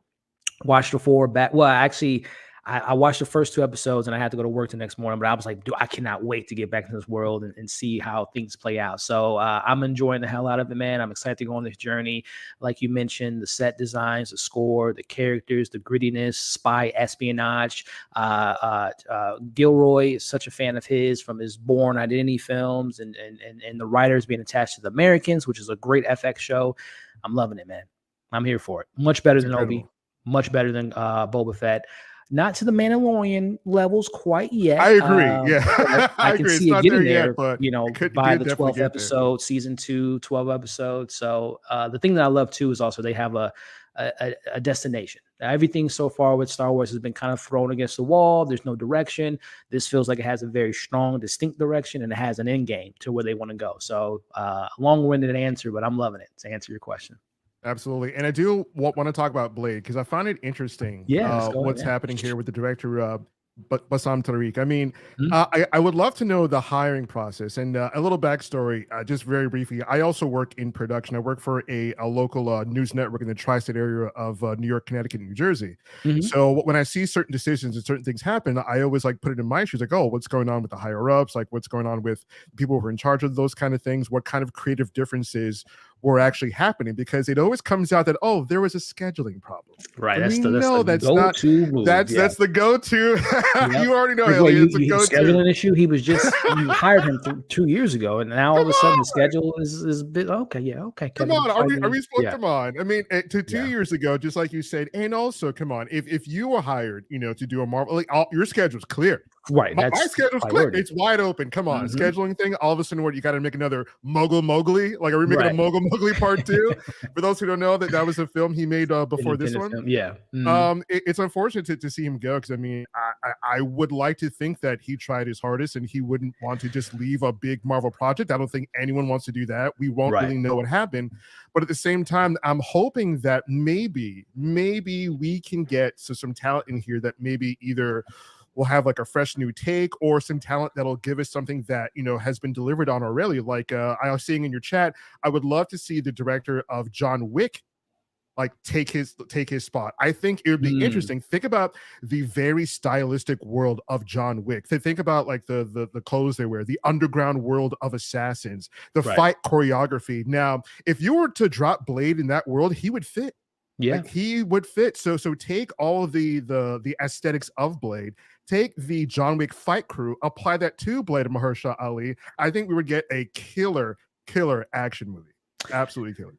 Watched the 4 back. Well, actually, I watched the first 2 episodes and I had to go to work the next morning, but I was like, dude, I cannot wait to get back into this world and see how things play out. So I'm enjoying the hell out of it, man. I'm excited to go on this journey. Like you mentioned, the set designs, the score, the characters, the grittiness, spy espionage. Gilroy is such a fan of his from his Bourne Identity films, and the writers being attached to the Americans, which is a great FX show. I'm loving it, man. I'm here for it. Much better than Obi. Much better than Boba Fett. Not to the Mandalorian levels quite yet. I agree. Yeah, I can see it getting there, yet, but by the 12th episode, season 2, 12 episodes. So the thing that I love too is also they have a destination. Everything so far with Star Wars has been kind of thrown against the wall. There's no direction. This feels like it has a very strong, distinct direction, and it has an end game to where they want to go. So long-winded answer, but I'm loving it, to answer your question. Absolutely. And I do want to talk about Blade, because I find it interesting what's happening here with the director, Bassam Tariq. I mean, I would love to know the hiring process, and a little backstory, just very briefly. I also work in production. I work for a local news network in the tri-state area of New York, Connecticut, and New Jersey. So when I see certain decisions and certain things happen, I always put it in my shoes, like, oh, what's going on with the higher ups? Like, what's going on with people who are in charge of those kind of things? What kind of creative differences were actually happening? Because it always comes out that, oh, there was a scheduling problem. Right. That's the go-to move. That's the go-to. Yep. You already know, Elliot. It's a go-to. Scheduling issue. He was just you hired him 2 years ago, and now all of a sudden the schedule is a bit okay. Yeah, okay. Come on, are we supposed? Come on. I mean, to 2 years ago, just like you said, and also, come on, if you were hired, to do a Marvel, your schedule's clear. Right. My schedule's clear. It's wide open. Come on, scheduling thing. All of a sudden, you got to make another Mowgli? Like, are we making a Mowgli part 2? For those who don't know, that was a film he made before this one. Film. Yeah. It's unfortunate to see him go, because I mean, I would like to think that he tried his hardest and he wouldn't want to just leave a big Marvel project. I don't think anyone wants to do that. We won't really know what happened, but at the same time, I'm hoping that maybe we can get some talent in here that maybe either we'll have like a fresh new take, or some talent that'll give us something that has been delivered on already. Like I was seeing in your chat, I would love to see the director of John Wick take his spot. I think it would be interesting. Think about the very stylistic world of John Wick. Think about the clothes they wear, the underground world of assassins, the fight choreography. Now, if you were to drop Blade in that world, he would fit. Yeah, he would fit. So take all of the aesthetics of Blade, take the John Wick fight crew, apply that to Blade of Mahershala Ali. I think we would get a killer action movie. Absolutely killer.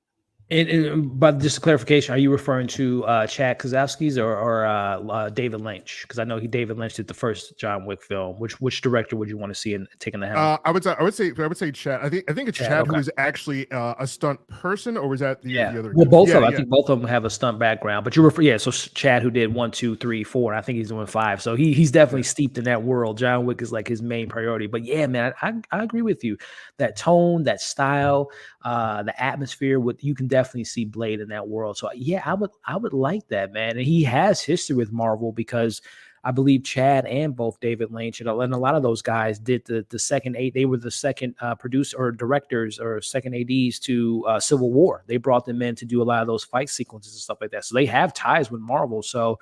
But just a clarification, are you referring to Chad Kazowski's or David Lynch? Because I know David Lynch did the first John Wick film. Which director would you want to see in taking the helm? I would say Chad. I think it's Chad who is actually a stunt person, or was that the other? Well, both of them. I think both of them have a stunt background. But so Chad, who did 1, 2, 3, 4, and I think he's doing 5. So he's definitely steeped in that world. John Wick is like his main priority. But yeah, man, I agree with you. That tone, that style, the atmosphere. You can definitely see Blade in that world. So yeah, I would like that, man. And he has history with Marvel, because I believe Chad and both David Lynch and a lot of those guys did the second 8. They were the second producer or directors or second ADs to Civil War. They brought them in to do a lot of those fight sequences and stuff like that. So they have ties with Marvel. So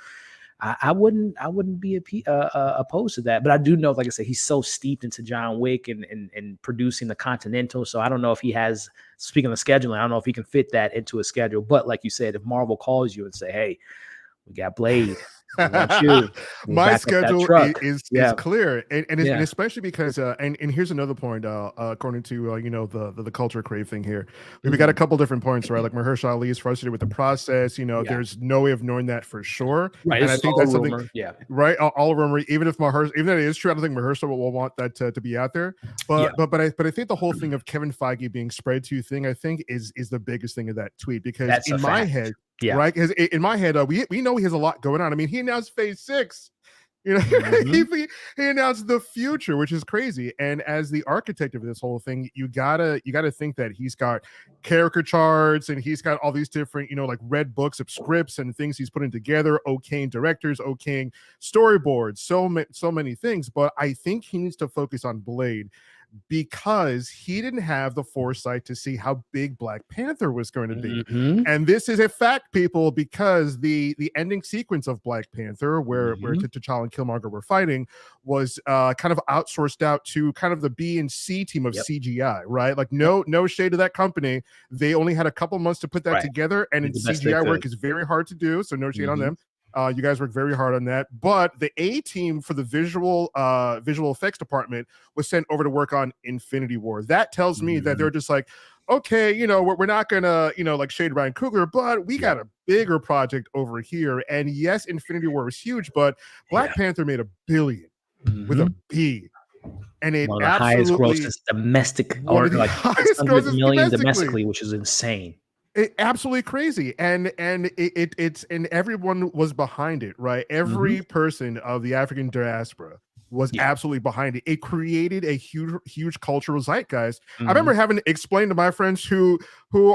I wouldn't be opposed to that. But I do know, like I said, he's so steeped into John Wick and producing the Continental. So I don't know if he has, speaking of scheduling, I don't know if he can fit that into a schedule. But like you said, if Marvel calls you and say, hey, we got Blade, I want you. We'll My back up that schedule truck. is Yeah. clear, and Yeah. especially because and here's another point. According to the culture crave thing here, we got a Mhm. couple different points, right? Like Mahershala Ali is frustrated with the process. Yeah. There's no way of knowing that for sure, Right. and This I is think all that's something. rumor. Yeah. Right, all rumor. Even if even that is true, I don't think Mahershala will want that to be out there. Yeah. But I think the whole thing of Kevin Feige being spread to thing, I think is the biggest thing of that tweet, because That's a in my fact. head, Yeah. right, because in my head, we know he has a lot going on. I mean, he announced Phase 6. Mhm. He announced the future, which is crazy. And as the architect of this whole thing, you gotta think that he's got character charts and he's got all these different, like red books of scripts and things he's putting together, okaying directors, okaying storyboards, so many things. But I think he needs to focus on Blade, because he didn't have the foresight to see how big Black Panther was going to be. Mhm. And this is a fact, people, because the ending sequence of Black Panther, where Mhm. T'Challa and Killmonger were fighting, was kind of outsourced out to kind of the B and C team of Yep. CGI, right? Like no shade to that company. They only had a couple months to put that Right. together, and Did the best they CGI work could. is very hard to do. So no shade on Mhm. them. You guys worked very hard on that, but the A team for the visual effects department was sent over to work on Infinity War. That tells me that Mhm. they're just like, okay, we're not gonna, like shade Ryan Coogler, but we got Yeah. a bigger project over here. And yes, Infinity War was huge, but Black Yeah. Panther made $1 billion with a Mhm. B, and it One of the highest absolutely grossest domestic, one or of the like highest 600 grosses million domestically. domestically, which is insane. Absolutely crazy, and it's and everyone was behind it, right? Mhm. Every person of the African diaspora was Yeah. absolutely behind it. It created a huge cultural zeitgeist. I Mhm. remember having to explain to my friends who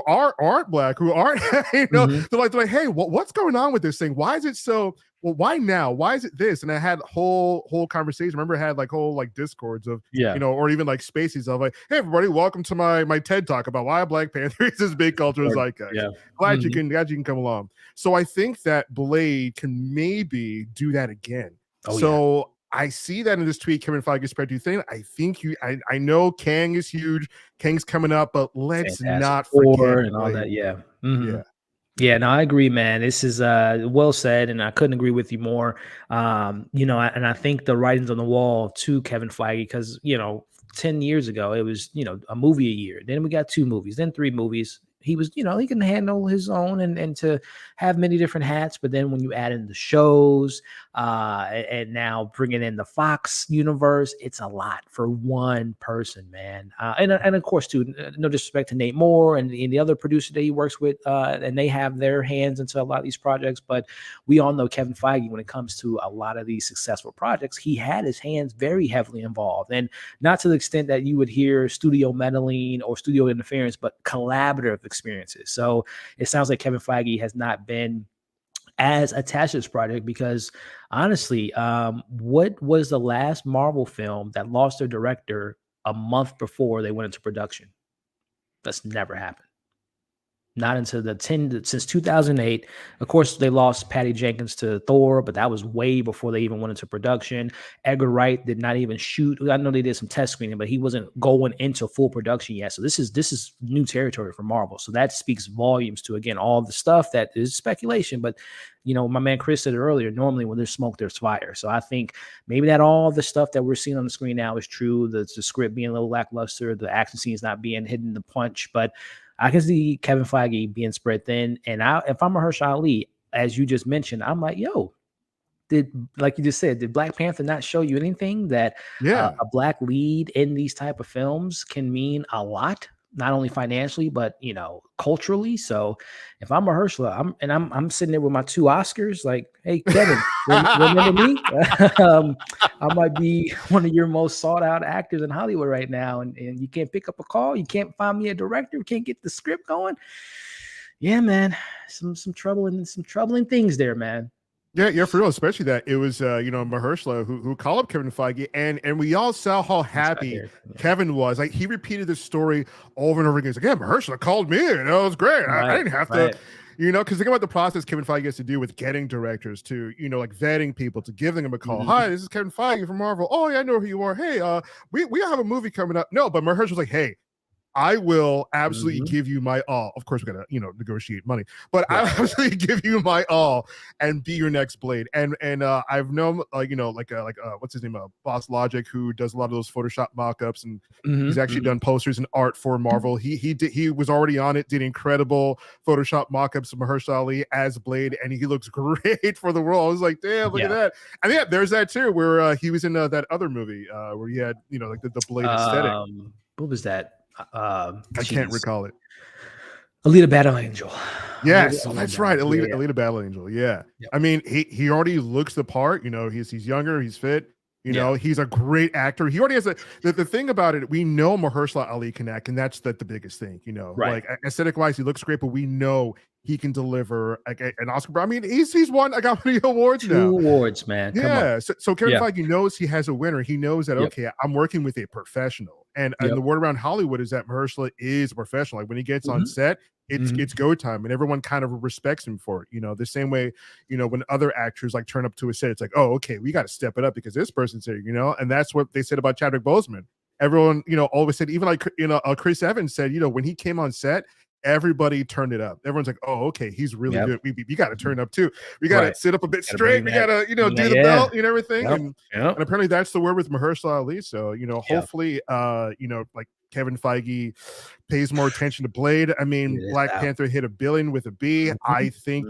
aren't Black, who aren't Mhm. they're like, hey, what's going on with this thing? Why is it so? Well, why now? Why is it this? And I had whole conversation. I remember I had like whole like discords of Yeah. or even like spaces of like, hey everybody, welcome to my TED talk about why Black Panther is this big cultural Or zeitgeist. yeah. Glad you Mhm. can come along. So I think that Blade can maybe do that again. Oh, yeah. So I see that in this tweet, Kevin Feige spread you thing. I think I know Kang is huge. Kang's coming up, but let's Fantastic not Four forget and all Blade. that. Yeah. Mhm. Yeah. Yeah, no, I agree, man. This is well said, and I couldn't agree with you more. And I think the writings on the wall to Kevin Feige, because 10 years ago it was a movie a year. Then we got 2 movies, then 3 movies. He was, he can handle his own and to have many different hats. But then when you add in the shows, and now bringing in the Fox universe, it's a lot for one person, man. And of course, too, no disrespect to Nate Moore and the other producer that he works with, and they have their hands into a lot of these projects. But we all know Kevin Feige, when it comes to a lot of these successful projects, he had his hands very heavily involved, and not to the extent that you would hear studio meddling or studio interference, but collaborative experiences. So it sounds like Kevin Feige has not been as attached to this project, because honestly, what was the last Marvel film that lost their director a month before they went into production? That's never happened. Not until since 2008. Of course, they lost Patty Jenkins to Thor, but that was way before they even went into production. Edgar Wright did not even shoot. I know they did some test screening, but he wasn't going into full production yet. So this is new territory for Marvel. So that speaks volumes to, again, all the stuff that is speculation. But my man Chris said it earlier. Normally, when there's smoke, there's fire. So I think maybe that all the stuff that we're seeing on the screen now is true. The script being a little lackluster, the action scenes not being hidden the punch, but I can see Kevin Feige being spread thin. And if I'm a Mahershala Ali, as you just mentioned, I'm like, yo, like you just said, did Black Panther not show you anything that Yeah. a Black lead in these type of films can mean a lot, not only financially, but culturally? So if I'm a Mahershala, I'm sitting there with my 2 Oscars, like, hey, Kevin, remember me? I might be one of your most sought out actors in Hollywood right now, and you can't pick up a call, you can't find me a director, can't get the script going. Yeah, man, some troubling things there, man. Yeah, for real. Especially that it was Mahershala who called up Kevin Feige, and we all saw how happy Kevin was. Like, he repeated this story over and over again. He's like, yeah, Mahershala called me, and it was great. I didn't have to, because think about the process Kevin Feige has to do with getting directors to, like vetting people, to giving them a call. Mhm. Hi, this is Kevin Feige from Marvel. Oh yeah, I know who you are. Hey, we have a movie coming up. No, but Mahershala was like, hey, I will absolutely give you my all. Of course, we gotta, negotiate money, but I'll absolutely give you my all and be your next Blade. And I've known what's his name, Boss Logic, who does a lot of those Photoshop mock-ups, and he's actually done posters and art for Marvel. He was already on it, did incredible Photoshop mock-ups of Mahershala Ali as Blade, and he looks great for the role. I was like, damn, look at that. And yeah, there's that too, where he was in that other movie where he had, like the Blade aesthetic. What was that? I can't recall it. Alita Battle Angel. Yes, that's right. Alita Battle Angel. Yeah. I mean, he already looks the part. He's younger, he's fit. He's a great actor. He already has the thing about it. We know Mahershala Ali can act, and that's the biggest thing. Like aesthetic wise, he looks great, but we know he can deliver an Oscar. I mean, he's won like how many awards now? 2 awards, man. Yeah. So Kevin Feige knows he has a winner. He knows that okay, I'm working with a professional. And the word around Hollywood is that Mahershala is a professional. Like when he gets on set, it's go time, and everyone kind of respects him for it. The same way, when other actors like turn up to a set, it's like, oh, okay, we got to step it up because this person's here, and that's what they said about Chadwick Boseman. Everyone, always said, even like, Chris Evans said, when he came on set, everybody turned it up. Everyone's like, oh, okay, he's really good. We got to turn up too. We got to sit up a bit straight. We got to, do the belt and everything. And apparently that's the word with Mahershala Ali. So, hopefully, like Kevin Feige pays more attention to Blade. I mean, Black Panther hit $1 billion with a B. I think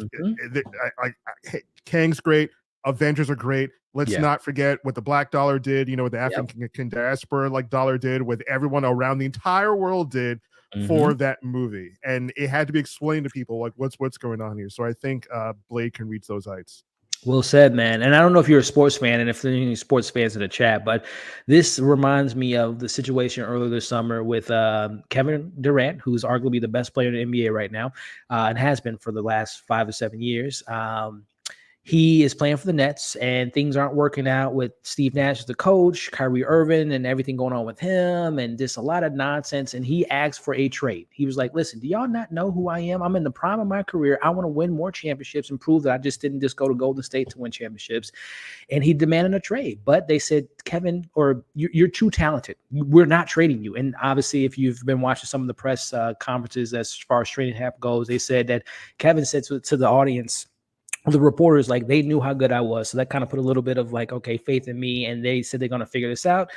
Kang's great. Avengers are great. Let's not forget what the Black Dollar did, what the African diaspora like dollar did, what everyone around the entire world did for that movie. And it had to be explained to people like what's going on here. So I think Blade can reach those heights. Well said, man. And I don't know if you're a sports fan and if there are any sports fans in the chat, but this reminds me of the situation earlier this summer with Kevin Durant, who's arguably the best player in the NBA right now, and has been for the last 5 or 7 years. He is playing for the Nets, and things aren't working out with Steve Nash as the coach, Kyrie Irving, and everything going on with him, and just a lot of nonsense. And he asked for a trade. He was like, listen, do y'all not know who I am? I'm in the prime of my career. I want to win more championships and prove that I just didn't just go to Golden State to win championships. And he demanded a trade. But they said, Kevin, or you're too talented. We're not trading you. And obviously, if you've been watching some of the press conferences as far as training camp goes, they said that Kevin said to the audience, the reporters, like, they knew how good I was. So that kind of put a little bit of like, okay, faith in me. And they said they're going to figure this out.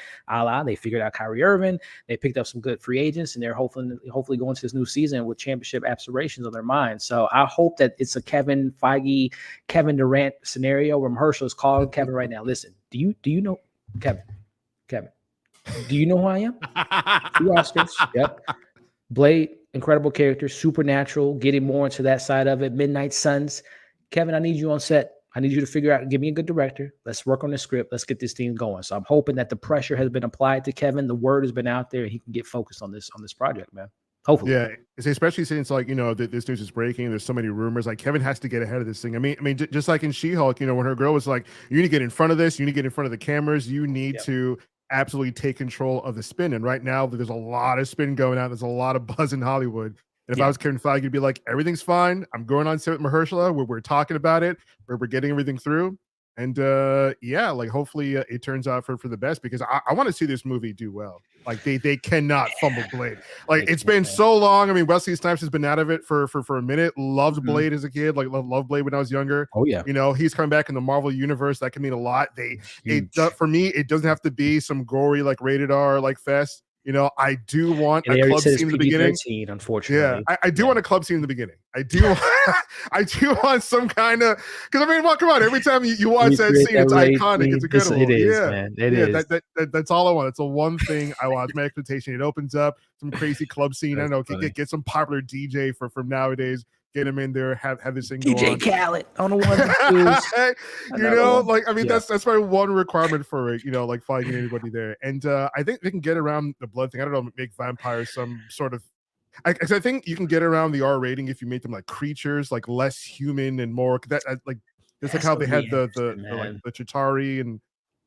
They figured out Kyrie Irving. They picked up some good free agents, and they're hopefully going to this new season with championship aspirations on their mind. So I hope that it's a Kevin Feige, Kevin Durant scenario where Mahershala is calling Kevin right now. Listen, do you know Kevin, do you know who I am? 2 Oscars. Yep. Blade, incredible character, supernatural, getting more into that side of it. Midnight Suns. Kevin, I need you on set. I need you to figure out, give me a good director. Let's work on the script. Let's get this thing going. So I'm hoping that the pressure has been applied to Kevin. The word has been out there, and he can get focused on this project, man. Hopefully. Yeah, especially since like, this news is breaking. There's so many rumors. Like Kevin has to get ahead of this thing. I mean, just like in She-Hulk, when her girl was like, you need to get in front of this. You need to get in front of the cameras. You need to absolutely take control of the spin. And right now there's a lot of spin going on. There's a lot of buzz in Hollywood. And if I was Kevin Feige, I'd be like, everything's fine. I'm going on set with Mahershala. We're talking about it. We're getting everything through. And like hopefully it turns out for the best, because I want to see this movie do well. Like they cannot fumble Blade. Like it's been so long. I mean, Wesley Snipes has been out of it for a minute. Loved Blade as a kid. Like loved Blade when I was younger. Oh yeah. He's coming back in the Marvel universe. That can mean a lot. For me, it doesn't have to be some gory like rated R like fest. I do want a club scene in the beginning. Unfortunately, yeah, I do want a club scene in the beginning. I do want some kind of, because I mean, well, come on, every time you watch that scene, it's iconic. It's incredible. It is, man. It is. That's all I want. It's the one thing I want. My expectation. It opens up some crazy club scene. I don't know. Get some popular DJ from nowadays. Get him in there, have this thing DJ go on. Khaled on the one. Like I mean, that's probably one requirement for it. Like finding anybody there, and I think they can get around the blood thing. I don't know, make vampires some sort of. I think you can get around the R rating if you make them like creatures, like less human and more. That like it's like how they had the Chitauri and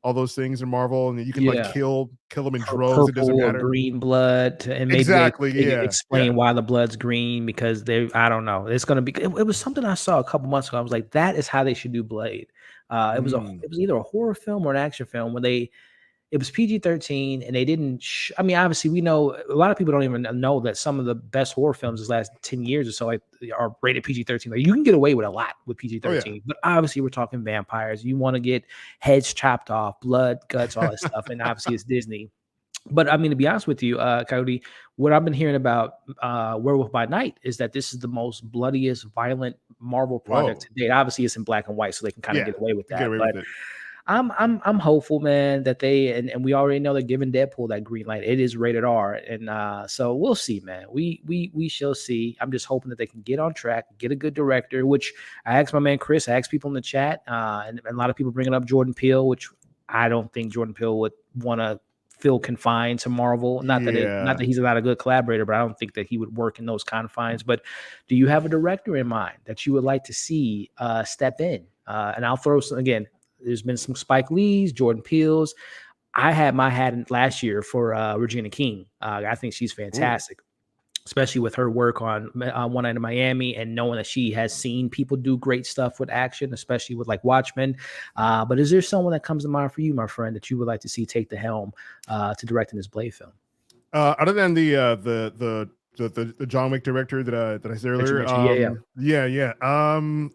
all those things in Marvel, and you can like kill them in droves. It doesn't matter. Green blood, and maybe explain why the blood's green, because I don't know. It's gonna be. It was something I saw a couple months ago. I was like, that is how they should do Blade. It was either a horror film or an action film where it was PG-13, and they didn't. I mean, obviously, we know a lot of people don't even know that some of the best horror films this last 10 years or so are rated PG-13. Like, you can get away with a lot with PG-13, but obviously, we're talking vampires. You want to get heads chopped off, blood, guts, all that stuff, and obviously, it's Disney. But I mean, to be honest with you, Coyote, what I've been hearing about Werewolf by Night is that this is the most bloodiest, violent Marvel project to date. Obviously, it's in black and white, so they can kind of get away with that. But I'm hopeful, man, that they and we already know they're giving Deadpool that green light. It is rated R, and so we'll see, man. We shall see. I'm just hoping that they can get on track, get a good director. Which I asked my man Chris, I asked people in the chat, and a lot of people bringing up Jordan Peele, which I don't think Jordan Peele would want to feel confined to Marvel. Not that he's not a good collaborator, but I don't think that he would work in those confines. But do you have a director in mind that you would like to see step in? And I'll throw some again. There's been some Spike Lee's, Jordan Peele's. I had my hat in last year for Regina King. I think she's fantastic, especially with her work on One Night in Miami and knowing that she has seen people do great stuff with action, especially with like Watchmen. But is there someone that comes to mind for you, my friend, that you would like to see take the helm to directing this Blade film? Other than the John Wick director that I said earlier.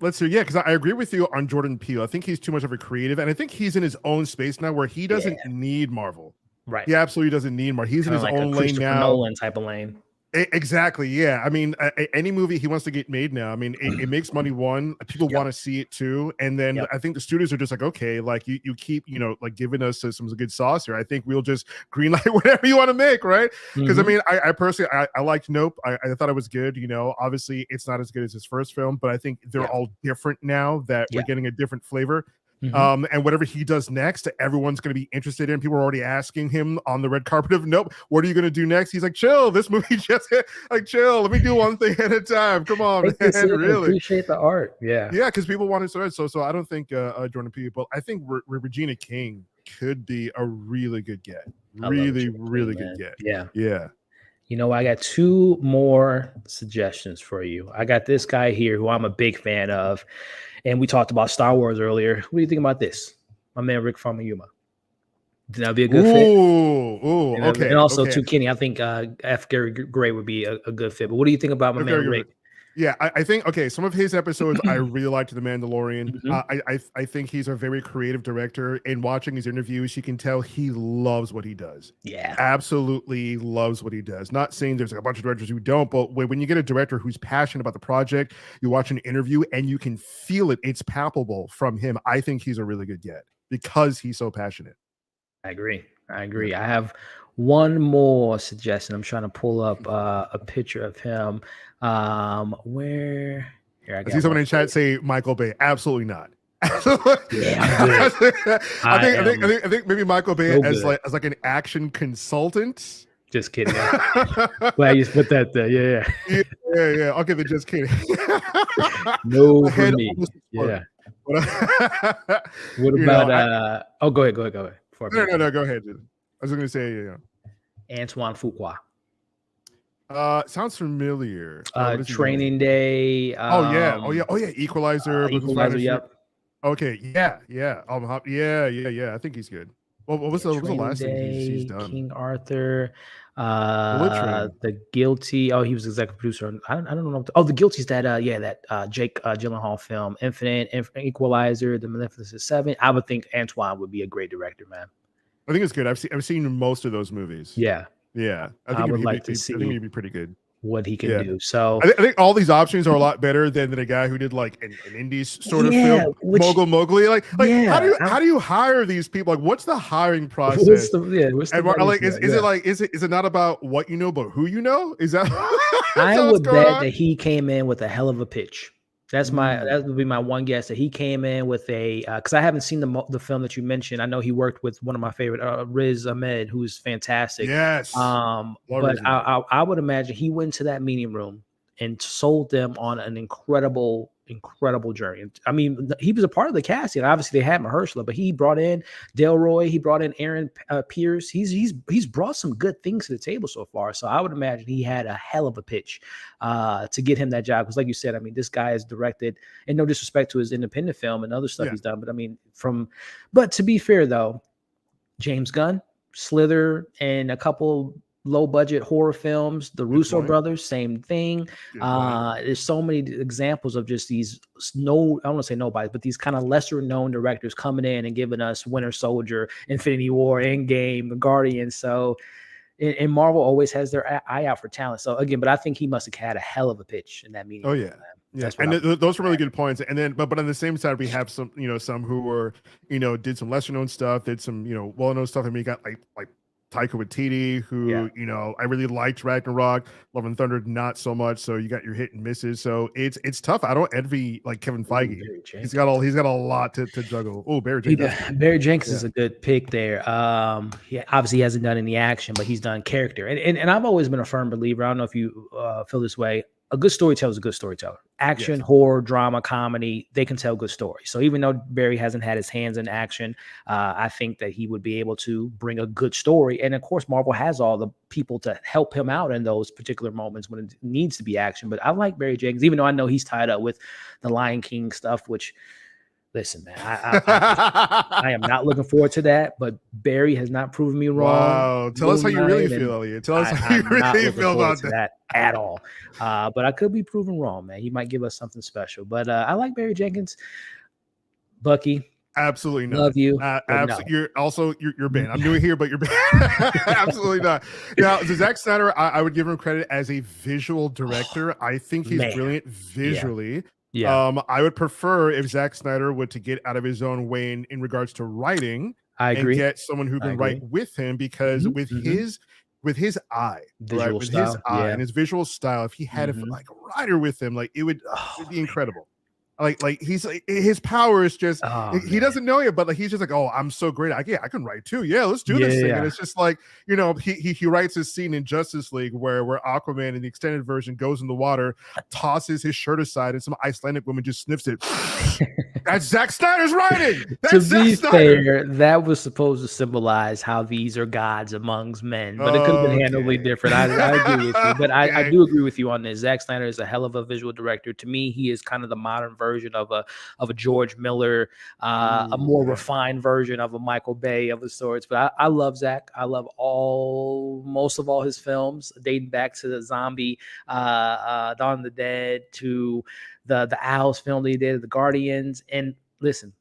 Let's see. Yeah, because I agree with you on Jordan Peele. I think he's too much of a creative, and I think he's in his own space now where he doesn't need Marvel. Right. He absolutely doesn't need Marvel. He's kind in his like own lane now. Nolan type of lane. Exactly. Yeah. I mean, any movie he wants to get made now, I mean, it makes money. One, people want to see it too. And then I think the studios are just like, okay, like you keep, like giving us some good sauce here. I think we'll just greenlight whatever you want to make. Right. Because I mean, I personally, I liked Nope. I thought it was good. Obviously it's not as good as his first film, but I think they're all different now that we're getting a different flavor. And whatever he does next, everyone's going to be interested in. People are already asking him on the red carpet of Nope, what are you going to do next? He's like, chill, this movie just like chill. Let me do one thing at a time. Come on, man. Really appreciate the art. Yeah, because people want to. So I don't think Jordan Peele, but I think Regina King could be a really good get. Really good get. Yeah. I got two more suggestions for you. I got this guy here who I'm a big fan of, and we talked about Star Wars earlier. What do you think about this? My man Rick Famuyiwa. That'd be a good fit. Okay. And also, too, Kenny, I think F. Gary Gray would be a good fit. But what do you think about my man Rick? Yeah, I think, some of his episodes I really liked The Mandalorian. I think he's a very creative director. In watching his interviews, you can tell he loves what he does. Yeah. Absolutely loves what he does. Not saying there's a bunch of directors who don't, but when you get a director who's passionate about the project, you watch an interview and you can feel it. It's palpable from him. I think he's a really good get because he's so passionate. I agree. I have one more suggestion. I'm trying to pull up a picture of him. Where here I see someone in chat say Michael Bay. Absolutely not. Yeah, I think maybe Michael Bay as like an action consultant. Just kidding. Glad you put that there. Yeah. Okay, then just kidding. No, for me. Yeah. What about? Go ahead. No. Go ahead, dude. I was going to say, Antoine Fuqua. Sounds familiar. Training Day. Oh yeah. Equalizer. Yep. Okay. Yeah. Yeah. I think he's good. Well, what was the last thing he's done? King Arthur. The Guilty. Oh, he was executive producer. I don't know. The Guilty's that Jake Gyllenhaal film, Infinite, Equalizer, The Maleficent Seven. I would think Antoine would be a great director, man. I think it's good. I've seen most of those movies. Yeah. I would like to see. I think he'd be pretty good. What he can do. So I think all these options are a lot better than a guy who did like an indies sort of film, Mogul Mowgli. Like how do you hire these people? Like, what's the hiring process? Is it not about what you know, but who you know? Is that? I would bet that he came in with a hell of a pitch. That would be my one guess, that he came in with a because I haven't seen the film that you mentioned. I know he worked with one of my favorite Riz Ahmed, who's fantastic. Yes. But I would imagine he went to that meeting room and sold them on an incredible journey. I mean, he was a part of the casting. Obviously, they had Mahershala, but he brought in Delroy. He brought in Aaron Pierce. He's brought some good things to the table so far. So I would imagine he had a hell of a pitch to get him that job. Because, like you said, I mean, this guy is directed, and no disrespect to his independent film and other stuff he's done, but I mean, but to be fair though, James Gunn, Slither and a couple low budget horror films. The Russo brothers, same thing. There's so many examples of just these I don't want to say nobody, but these kind of lesser known directors coming in and giving us Winter Soldier, Infinity War, Endgame, The Guardians. So and Marvel always has their eye out for talent. So again, but I think he must have had a hell of a pitch in that meeting. Oh yeah. Yeah, and those are really good points. And then, but on the same side, we have some, some who were, did some lesser known stuff, did some, well known stuff. I mean, you got like Taika Waititi, who I really liked Ragnarok, Love and Thunder, not so much. So you got your hit and misses. So it's tough. I don't envy like Kevin Feige. He's got a lot to juggle. Oh, Barry Jenkins. Barry Jenkins is a good pick there. Obviously he hasn't done any action, but he's done character. And I've always been a firm believer. I don't know if you feel this way. A good storyteller is a good storyteller. Action, horror, drama, comedy, they can tell good stories. So even though Barry hasn't had his hands in action, I think that he would be able to bring a good story. And of course, Marvel has all the people to help him out in those particular moments when it needs to be action. But I like Barry Jenkins, even though I know he's tied up with the Lion King stuff, which... Listen, man, I am not looking forward to that, but Barry has not proven me wrong. Wow. Tell us how you really feel, Elliot. Tell us how you really feel about that at all. But I could be proven wrong, man. He might give us something special. But I like Barry Jenkins. Bucky. Absolutely not. Love you. Absolutely. No. You're banned. I'm new here, but you're banned. Absolutely not. Now, Zack Snyder, I would give him credit as a visual director. I think he's brilliant visually. Yeah. Yeah. I would prefer if Zack Snyder would to get out of his own way in regards to writing. I agree. And get someone who can write with him, because with his eye, visual style, his eye and his visual style, if he had like a writer with him, like it would be incredible. Like he's like, his power is just he doesn't know it, but like he's just like, oh, I'm so great. I can write too. Yeah, let's do this thing. And it's just like, he writes this scene in Justice League where Aquaman in the extended version goes in the water, tosses his shirt aside, and some Icelandic woman just sniffs it. That's Zack Snyder's writing. That's to be fair, that was supposed to symbolize how these are gods amongst men, but it could have been handled different. I agree with you, but I do agree with you on this. Zack Snyder is a hell of a visual director. To me, he is kind of the modern version of a George Miller, a more refined version of a Michael Bay of the sorts. But I love Zack. I love most of all his films, dating back to the Zombie, Dawn of the Dead, to the Owls film that he did, the Guardians. And listen,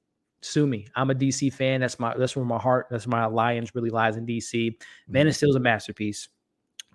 sue me. I'm a DC fan. That's where my heart, that's my alliance really lies in DC. Man of Steel is a masterpiece.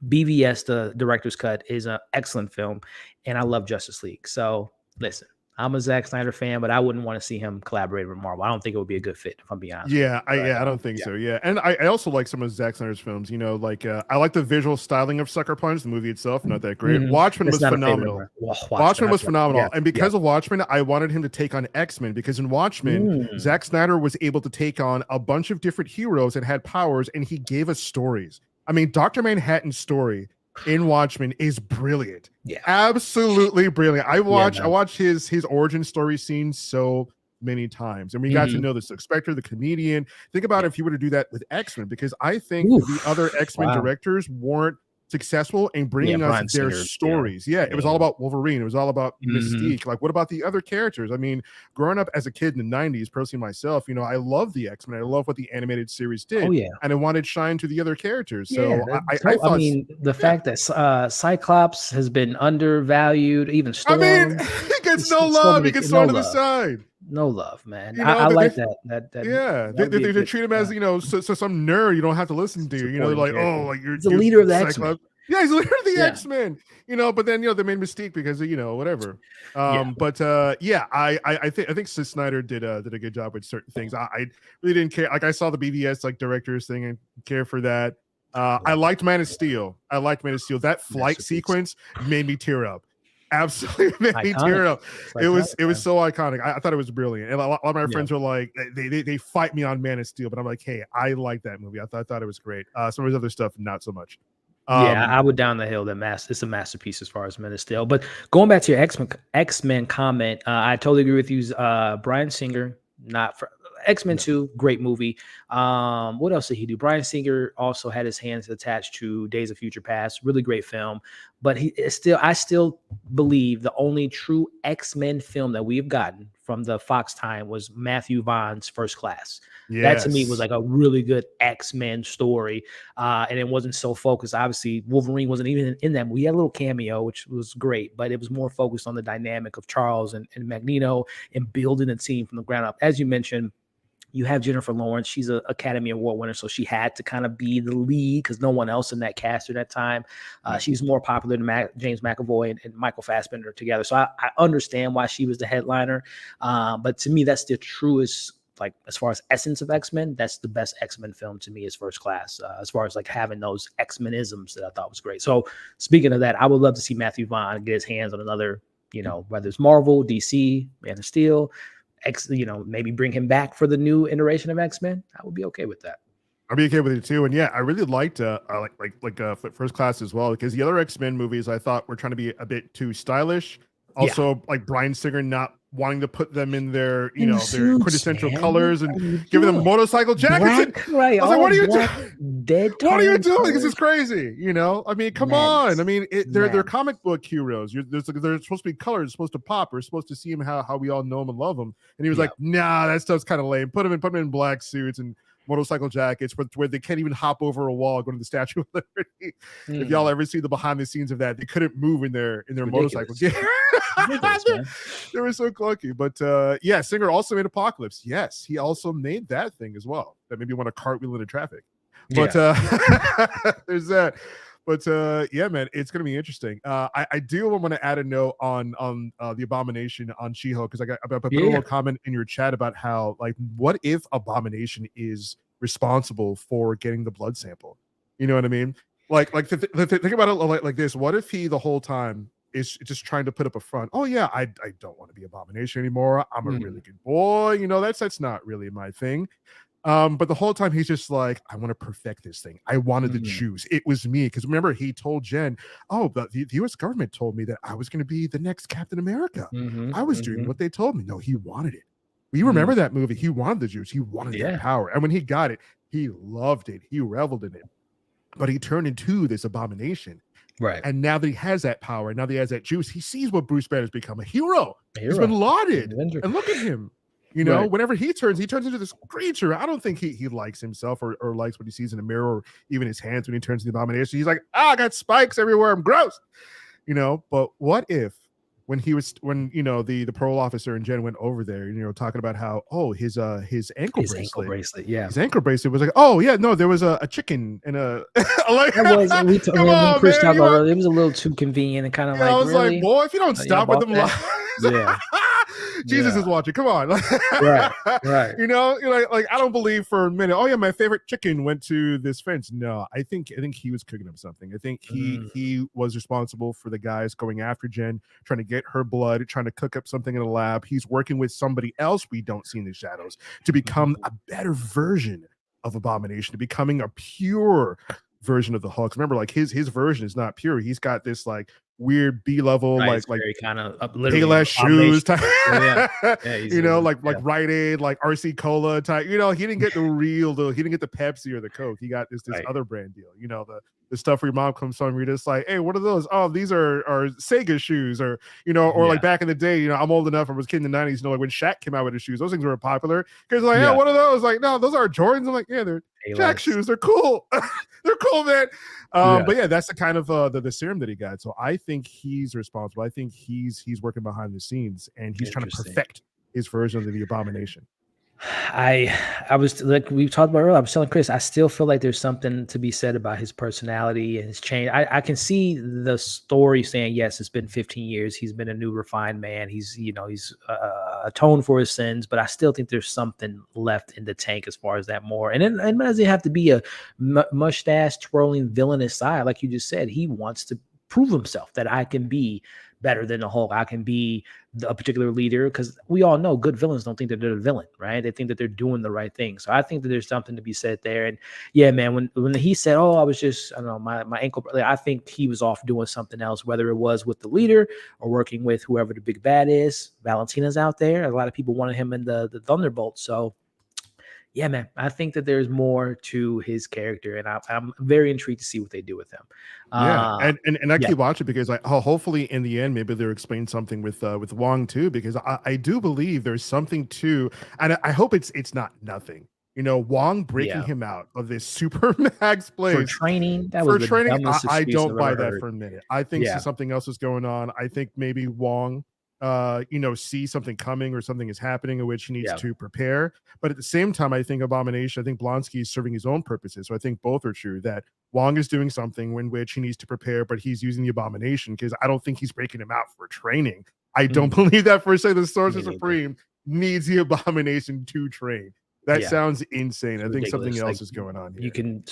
BVS, the director's cut, is an excellent film, and I love Justice League. So listen, I'm a Zack Snyder fan, but I wouldn't want to see him collaborate with Marvel. I don't think it would be a good fit, if I'm being honest. I don't think so. Yeah, and I also like some of Zack Snyder's films. I like the visual styling of Sucker Punch. The movie itself, not that great. Watchmen was phenomenal. Watchmen was phenomenal, and because of Watchmen, I wanted him to take on X-Men, because in Watchmen, Zack Snyder was able to take on a bunch of different heroes that had powers, and he gave us stories. I mean, Dr. Manhattan's story in Watchmen is brilliant. Yeah, absolutely brilliant. I watched his origin story scene so many times, and we got to know the Spectre, the comedian. Think about if you were to do that with X-Men, because I think the other X-Men directors weren't successful in bringing us their stories. It was all about Wolverine. It was all about Mystique. Like, what about the other characters? I mean, growing up as a kid in the 90s, personally myself, I love the X-Men. I love what the animated series did. And I wanted shine to the other characters. So I thought, the fact that Cyclops has been undervalued, even Storm. I mean, he gets no love. He gets thrown to the side. No love, man. I like that. They treat him as so some nerd you don't have to listen to. They're like, oh, like you're the leader of the X-Men. Yeah, he's the leader of the X-Men. But then they made Mystique because whatever. I think Snyder did a good job with certain things. I really didn't care. Like, I saw the BVS directors thing and care for that. I liked Man of Steel. That flight sequence made me tear up. Absolutely made me tear up. It was so iconic. I thought it was brilliant. And a lot of my friends were like, they fight me on Man of Steel, but I'm like, hey, I like that movie. I thought it was great. Some of his other stuff, not so much. I would down the hill that it's a masterpiece as far as Man of Steel. But going back to your X-Men comment, I totally agree with you. Bryan Singer, not for X-Men 2, great movie. What else did he do? Bryan Singer also had his hands attached to Days of Future Past, really great film. But I still believe the only true X-Men film that we've gotten from the Fox time was Matthew Vaughn's First Class. That to me was Yes. like a really good X-Men story. And it wasn't so focused. Obviously, Wolverine wasn't even in that movie. He had a little cameo, which was great, but it was more focused on the dynamic of Charles and Magneto and building a team from the ground up. As you mentioned, you have Jennifer Lawrence. She's an Academy Award winner, so she had to kind of be the lead because no one else in that cast at that time. She's more popular than James McAvoy and Michael Fassbender together. So I understand why she was the headliner. But to me, that's the truest, like, as far as essence of X-Men, that's the best X-Men film to me is First Class, as far as like having those X-Men-isms that I thought was great. So speaking of that, I would love to see Matthew Vaughn get his hands on another, whether it's Marvel, DC, Man of Steel, maybe bring him back for the new iteration of X-Men. I would be okay with that. I'd be okay with it too. And yeah, I really liked First Class as well, because the other X-Men movies I thought were trying to be a bit too stylish. Also, like Bryan Singer not wanting to put them in their, their quintessential colors and giving them motorcycle jackets. Right. I was like, what are you doing? What are you doing? This is crazy. I mean, come on. I mean, they're comic book heroes. They're supposed to be colors, supposed to pop. We're supposed to see them how we all know them and love them. And he was like, nah, that stuff's kind of lame. Put them in black suits and motorcycle jackets where they can't even hop over a wall, go to the Statue of Liberty. If y'all ever see the behind the scenes of that, they couldn't move in their motorcycles. They were so clunky. But Singer also made Apocalypse. Yes, he also made that thing as well. That made me want to cartwheel into traffic. But there's that. But yeah, man, it's gonna be interesting. I do want to add a note on the Abomination on She-Hulk, because I put a little comment in your chat about how, like, what if Abomination is responsible for getting the blood sample? You know what I mean? Like think about it like this. What if he the whole time is just trying to put up a front? Oh yeah, I don't want to be Abomination anymore. I'm a really good boy. That's not really my thing. But the whole time he's just like, I want to perfect this thing. I wanted to choose. It was me. Because remember, he told Jen, the US government told me that I was going to be the next Captain America. I was doing what they told me. No, he wanted it. We remember that movie. He wanted the juice. He wanted that power. And when he got it, he loved it. He reveled in it. But he turned into this Abomination. Right. And now that he has that power, now that he has that juice, he sees what Bruce Banner's become, a hero. He's been lauded. And look at him. Whenever he turns into this creature. I don't think he likes himself or likes what he sees in the mirror, or even his hands when he turns into the Abomination. He's like, I got spikes everywhere. I'm gross. But what if when the parole officer and Jen went over there, talking about how, his ankle bracelet. Yeah. His ankle bracelet was like, there was a chicken and a like, that was Chris talked about it was a little too convenient and kind of I was really? like, boy, if you don't stop with them Jesus is watching. Come on. Right. Like I don't believe for a minute, my favorite chicken went to this fence. No, I think he was cooking up something. I think he was responsible for the guys going after Jen, trying to get her blood, trying to cook up something in a lab. He's working with somebody else we don't see in the shadows to become a better version of Abomination, to becoming a pure version of the Hulk. Remember, like his version is not pure. He's got this like weird B-level, like kind of Payless shoes type, like Rite Aid, like RC Cola type. He didn't get the real deal. He didn't get the Pepsi or the Coke. He got this other brand deal. The stuff where your mom comes home, you're just like, hey, what are those? Oh, these are Sega shoes, or like back in the day. I I'm old enough. I was a kid in the 90s. Like when Shaq came out with his shoes, those things were popular. Because like, what are those? Like, no, those are Jordans. I'm like, yeah, they're Shaq shoes. They're cool. They're cool, man. But yeah, that's the kind of the serum that he got. So I think he's responsible. I think he's working behind the scenes, and he's trying to perfect his version of the Abomination. I was like we talked about earlier. I was telling Chris, I still feel like there's something to be said about his personality and his change. I can see the story saying, yes, it's been 15 years. He's been a new refined man. He's atoned for his sins, but I still think there's something left in the tank as far as that more. And it doesn't have to be a mustache twirling villainous side. Like you just said, he wants to prove himself that I can be better than the Hulk. I can be a particular leader, because we all know good villains don't think that they're the villain, right? They think that they're doing the right thing. So I think that there's something to be said there. And yeah, man, when he said, I was just, I don't know, my ankle, I think he was off doing something else, whether it was with the leader or working with whoever the big bad is. Valentina's out there. A lot of people wanted him in the Thunderbolt. So yeah, man, I think that there's more to his character, and I'm very intrigued to see what they do with him. Yeah, Uh, I yeah, keep watching because hopefully in the end maybe they'll explain something with Wong too, because I do believe there's something to, and I hope it's not nothing. You know, Wong breaking yeah. him out of this super max For place training, that was for the training. dumbest I excuse don't I've buy ever that heard. for a minute. I think Yeah, something else is going on. I think maybe Wong see something coming or something is happening in which he needs yeah, to prepare. But at the same time, I think I think Blonsky is serving his own purposes. So I think both are true, that Wong is doing something in which he needs to prepare, but he's using the Abomination, because I don't think he's breaking him out for training. I don't mm, believe that for a second. The Sorcerer me neither. Supreme needs the Abomination to train. That Yeah, sounds insane. it's I think something ridiculous. Like, else is going on you here. can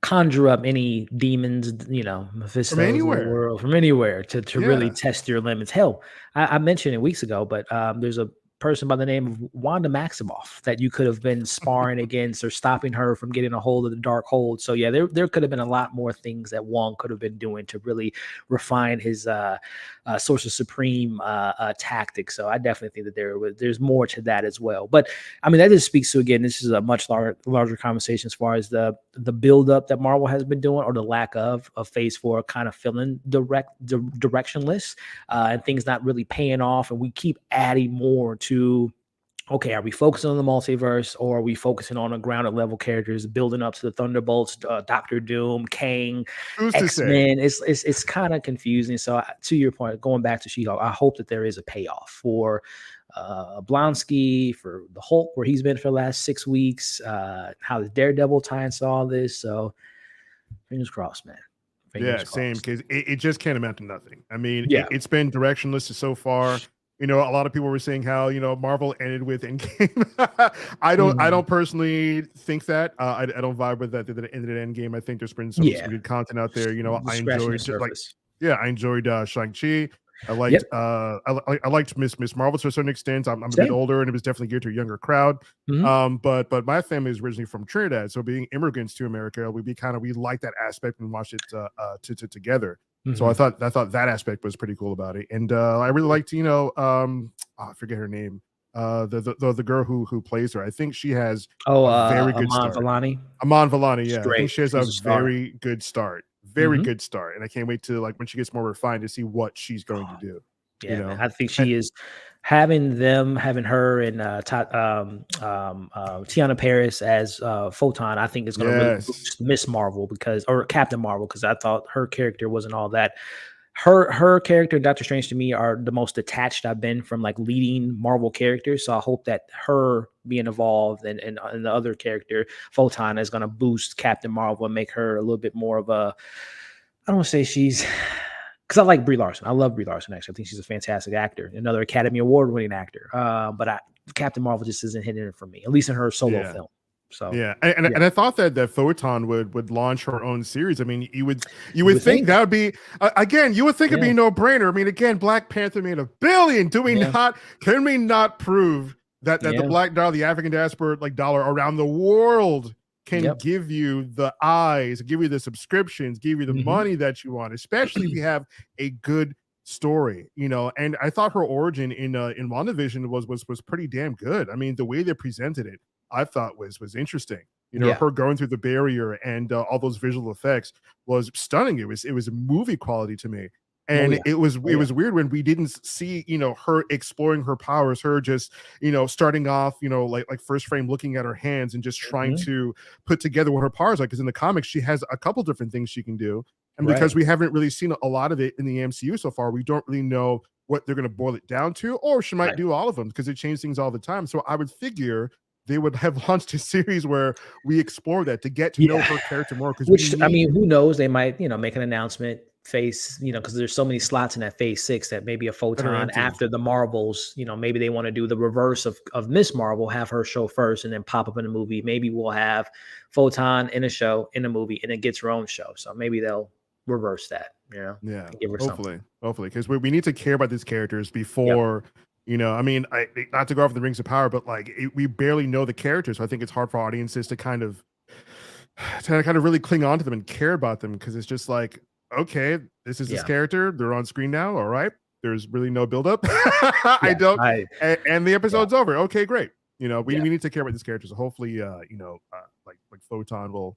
conjure up any demons, From Mephistos of the anywhere. world from anywhere to really Yeah. test your limits. Hell, I mentioned it weeks ago, but there's a person by the name of Wanda Maximoff that you could have been sparring against or stopping her from getting a hold of the dark hold. So yeah, there could have been a lot more things that Wong could have been doing to really refine his Sorcerer Supreme tactics. So I definitely think that there's more to that as well. But I mean, that just speaks to, again, this is a much larger conversation as far as the buildup that Marvel has been doing, or the lack of Phase 4 kind of feeling directionless, and things not really paying off, and we keep adding more to. Okay, are we focusing on the multiverse, or are we focusing on the grounded level characters, building up to the Thunderbolts, Doctor Doom, Kang, Who's to say? X-Men? It's kind of confusing. So to your point, going back to She-Hulk, I hope that there is a payoff for Blonsky, for the Hulk, where he's been for the last 6 weeks, how the Daredevil tie into all this. So fingers crossed, man. Fingers Yeah, same. crossed. Because it just can't amount to nothing. I mean, Yeah. it's been directionless so far. You know, a lot of people were saying how, you know, Marvel ended with Endgame. I don't personally think that. I don't vibe with that. That it ended at Endgame. I think there's been some Yeah. good content out there. You know, Just I scratching the enjoyed surface. I enjoyed Shang-Chi. I Yep. liked I liked Miss Marvel to a certain extent. I'm a bit Same. older, and it was definitely geared to a younger crowd. Mhm. But my family is originally from Trinidad, so being immigrants to America, we like that aspect and watched it together. So I Mhm. thought that aspect was pretty cool about it, and I really liked, I forget her name, the girl who plays her. I think she has Oh, a very good Iman start. Vellani. Amon Villani, She's yeah, I think great. she has a She's a star. very good start, Mhm. and I can't wait to, like, when she gets more refined, to see what she's going to do. You Yeah, man. know, I think and she is having her and Tiana Paris as Photon. I think is going to really yes, boost Miss Marvel, or Captain Marvel, because I thought her character wasn't all that. Her character and Doctor Strange to me are the most detached I've been from like leading Marvel characters. So I hope that her being involved and the other character Photon is going to boost Captain Marvel and make her a little bit more of a. I don't want to say she's, because I like Brie Larson. I love Brie Larson. Actually, I think she's a fantastic actor, another Academy Award winning actor. But Captain Marvel just isn't hitting it for me, at least in her solo yeah. film. So Yeah, yeah, and I thought that Photon would launch her own series. I mean, you would would think think. that would be again. You would think it'd Yeah, be no brainer. I mean, again, Black Panther made $1 billion. yeah, Can we not prove that the yeah. black dollar, the African diaspora like dollar around the world, can Yep. give you the eyes, give you the subscriptions, give you the Hmm. money that you want, especially if you have a good story, you know. And I thought her origin in WandaVision was pretty damn good. I mean, the way they presented it, I thought was interesting. You know, Yeah. her going through the barrier and all those visual effects was stunning. It was a movie quality to me. Oh And yeah. it Oh yeah. was weird when we didn't see, you know, her exploring her powers, her just, you know, starting off, you know, like first frame looking at her hands and just trying Hmm. to put together what her powers are. Because in the comics, she has a couple different things she can do. And because Right. we haven't really seen a lot of it in the MCU so far, we don't really know what they're going to boil it down to, or she might Right. do all of them because they change things all the time. So I would figure they would have launched a series where we explore that to get to know Yeah. her character more, because we Which I need mean, who knows? They might, make an announcement because there's so many slots in that phase 6 that maybe a that are Photon empty. after the Marvels, maybe they want to do the reverse of Miss Marvel, have her show first and then pop up in a movie. Maybe we'll have Photon in a show, in a movie, and it gets her own show. So maybe they'll reverse that, Yeah, and give her something. hopefully, because we need to care about these characters Yep. before, you know. I mean, not to go off the Rings of Power, but like we barely know the characters, so I think it's hard for audiences to kind of really cling on to them and care about them, because it's just like, okay, this is this Yeah. character, they're on screen now, all right. There's really no build up. I Yeah. don't, I and the episode's over. Okay, great. You know, we need to take care of these characters. So hopefully, like Photon will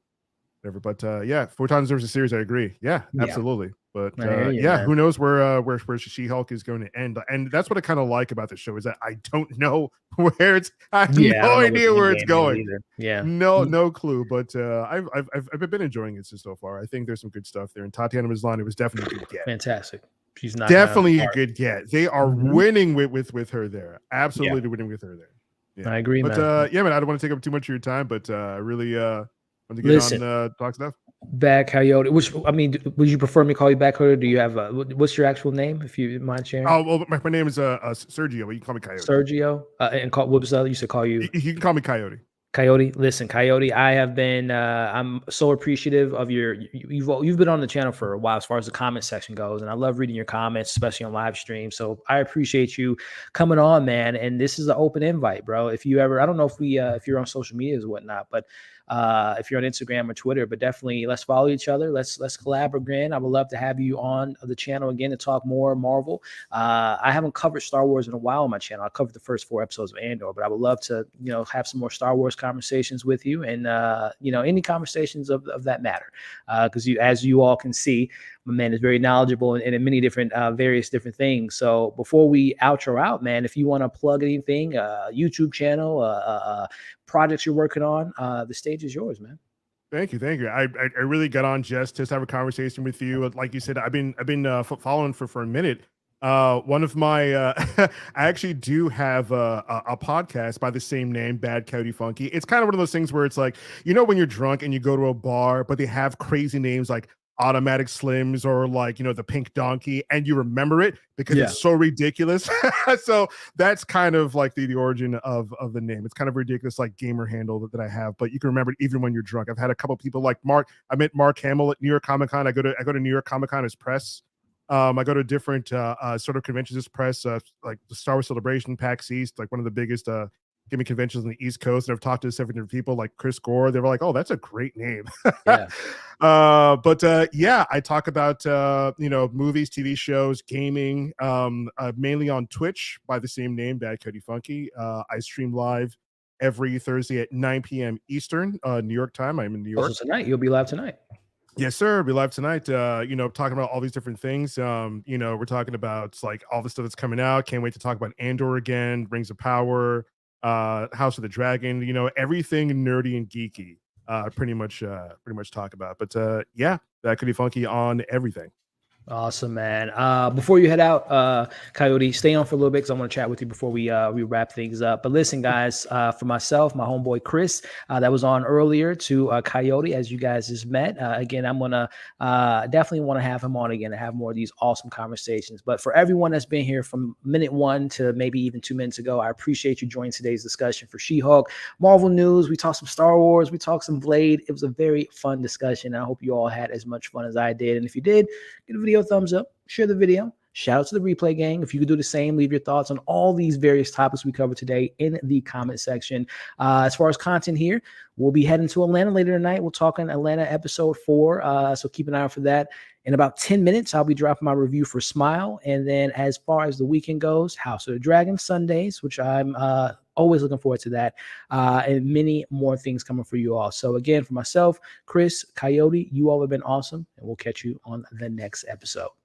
whatever. But yeah, Photon deserves a series. I agree. Yeah, absolutely. But man. who knows where She-Hulk is going to end? And that's what I kind of like about the show is that I don't know where it's. I have no idea where it's going. Yeah, no clue. But I've been enjoying it so far. I think there's some good stuff there. And Tatiana Maslany was definitely a good get. Fantastic. She's not definitely a good get. They are winning with her there. Absolutely winning with her there. Yeah. I agree, but, man. Yeah, man, I don't want to take up too much of your time, but really want to get on talk stuff. Back Coyote. Which I mean, would you prefer me to call you back, or do you have what's your actual name, if you mind sharing? Oh, well, my name is Sergio, but you can call me Coyote. Sergio, and what was the other? You said call you. You can call me Coyote. Coyote, listen, Coyote, I have been, I'm so appreciative of you've been on the channel for a while as far as the comment section goes, and I love reading your comments, especially on live stream. So I appreciate you coming on, man. And this is an open invite, bro. If you ever, I don't know if you're on social medias or whatnot, but if you're on Instagram or Twitter, but definitely let's follow each other. Let's collab again. I would love to have you on the channel again to talk more Marvel. I haven't covered Star Wars in a while on my channel. I covered the first 4 episodes of Andor, but I would love to, have some more Star Wars conversations with you, and any conversations of that matter, because as you all can see, my man is very knowledgeable in many different various different things. So before we outro out, man, if you want to plug anything, YouTube channel, projects you're working on, the stage is yours, man. Thank you. I really got on just to have a conversation with you. Like you said, I've been following for a minute. One of my I actually do have a podcast by the same name, Bad Coyote Funky. It's kind of one of those things where it's like, when you're drunk and you go to a bar, but they have crazy names like Automatic Slims or like, the Pink Donkey, and you remember it because it's so ridiculous. So that's kind of like the origin of the name. It's kind of ridiculous, like gamer handle that I have, but you can remember it even when you're drunk. I've had a couple of people like Mark. I met Mark Hamill at New York Comic Con. I go to New York Comic Con as press. I go to different sort of conventions as press, like the Star Wars Celebration, PAX East, like one of the biggest gaming conventions on the East Coast. And I've talked to several different people like Chris Gore. They were like, "Oh, that's a great name." But I talk about movies, TV shows, gaming, mainly on Twitch by the same name, Bad Coyote Funky. I stream live every Thursday at 9 p.m. Eastern, New York time. I'm in New York. So tonight, you'll be live tonight. Yes, sir. We'll be live tonight. Talking about all these different things. We're talking about like all the stuff that's coming out. Can't wait to talk about Andor again, Rings of Power, House of the Dragon, everything nerdy and geeky. Pretty much talk about. But that could be funky on everything. Awesome, man. Before you head out, Coyote, stay on for a little bit because I want to chat with you before we wrap things up. But listen, guys, for myself, my homeboy Chris, that was on earlier, to Coyote, as you guys just met. Again, I'm gonna definitely want to have him on again and have more of these awesome conversations. But for everyone that's been here from minute 1 to maybe even 2 minutes ago, I appreciate you joining today's discussion for She-Hulk, Marvel news. We talked some Star Wars, we talked some Blade. It was a very fun discussion. I hope you all had as much fun as I did. And if you did, give the video a thumbs up, share the video, shout out to the replay gang. If you could do the same, leave your thoughts on all these various topics we covered today in the comment section. As far as content here, we'll be heading to Atlanta later tonight. We'll talk in Atlanta episode 4. So keep an eye out for that. In about 10 minutes, I'll be dropping my review for Smile. And then as far as the weekend goes, House of the Dragon Sundays, which I'm always looking forward to that, and many more things coming for you all. So again, for myself, Chris, Coyote, you all have been awesome, and we'll catch you on the next episode.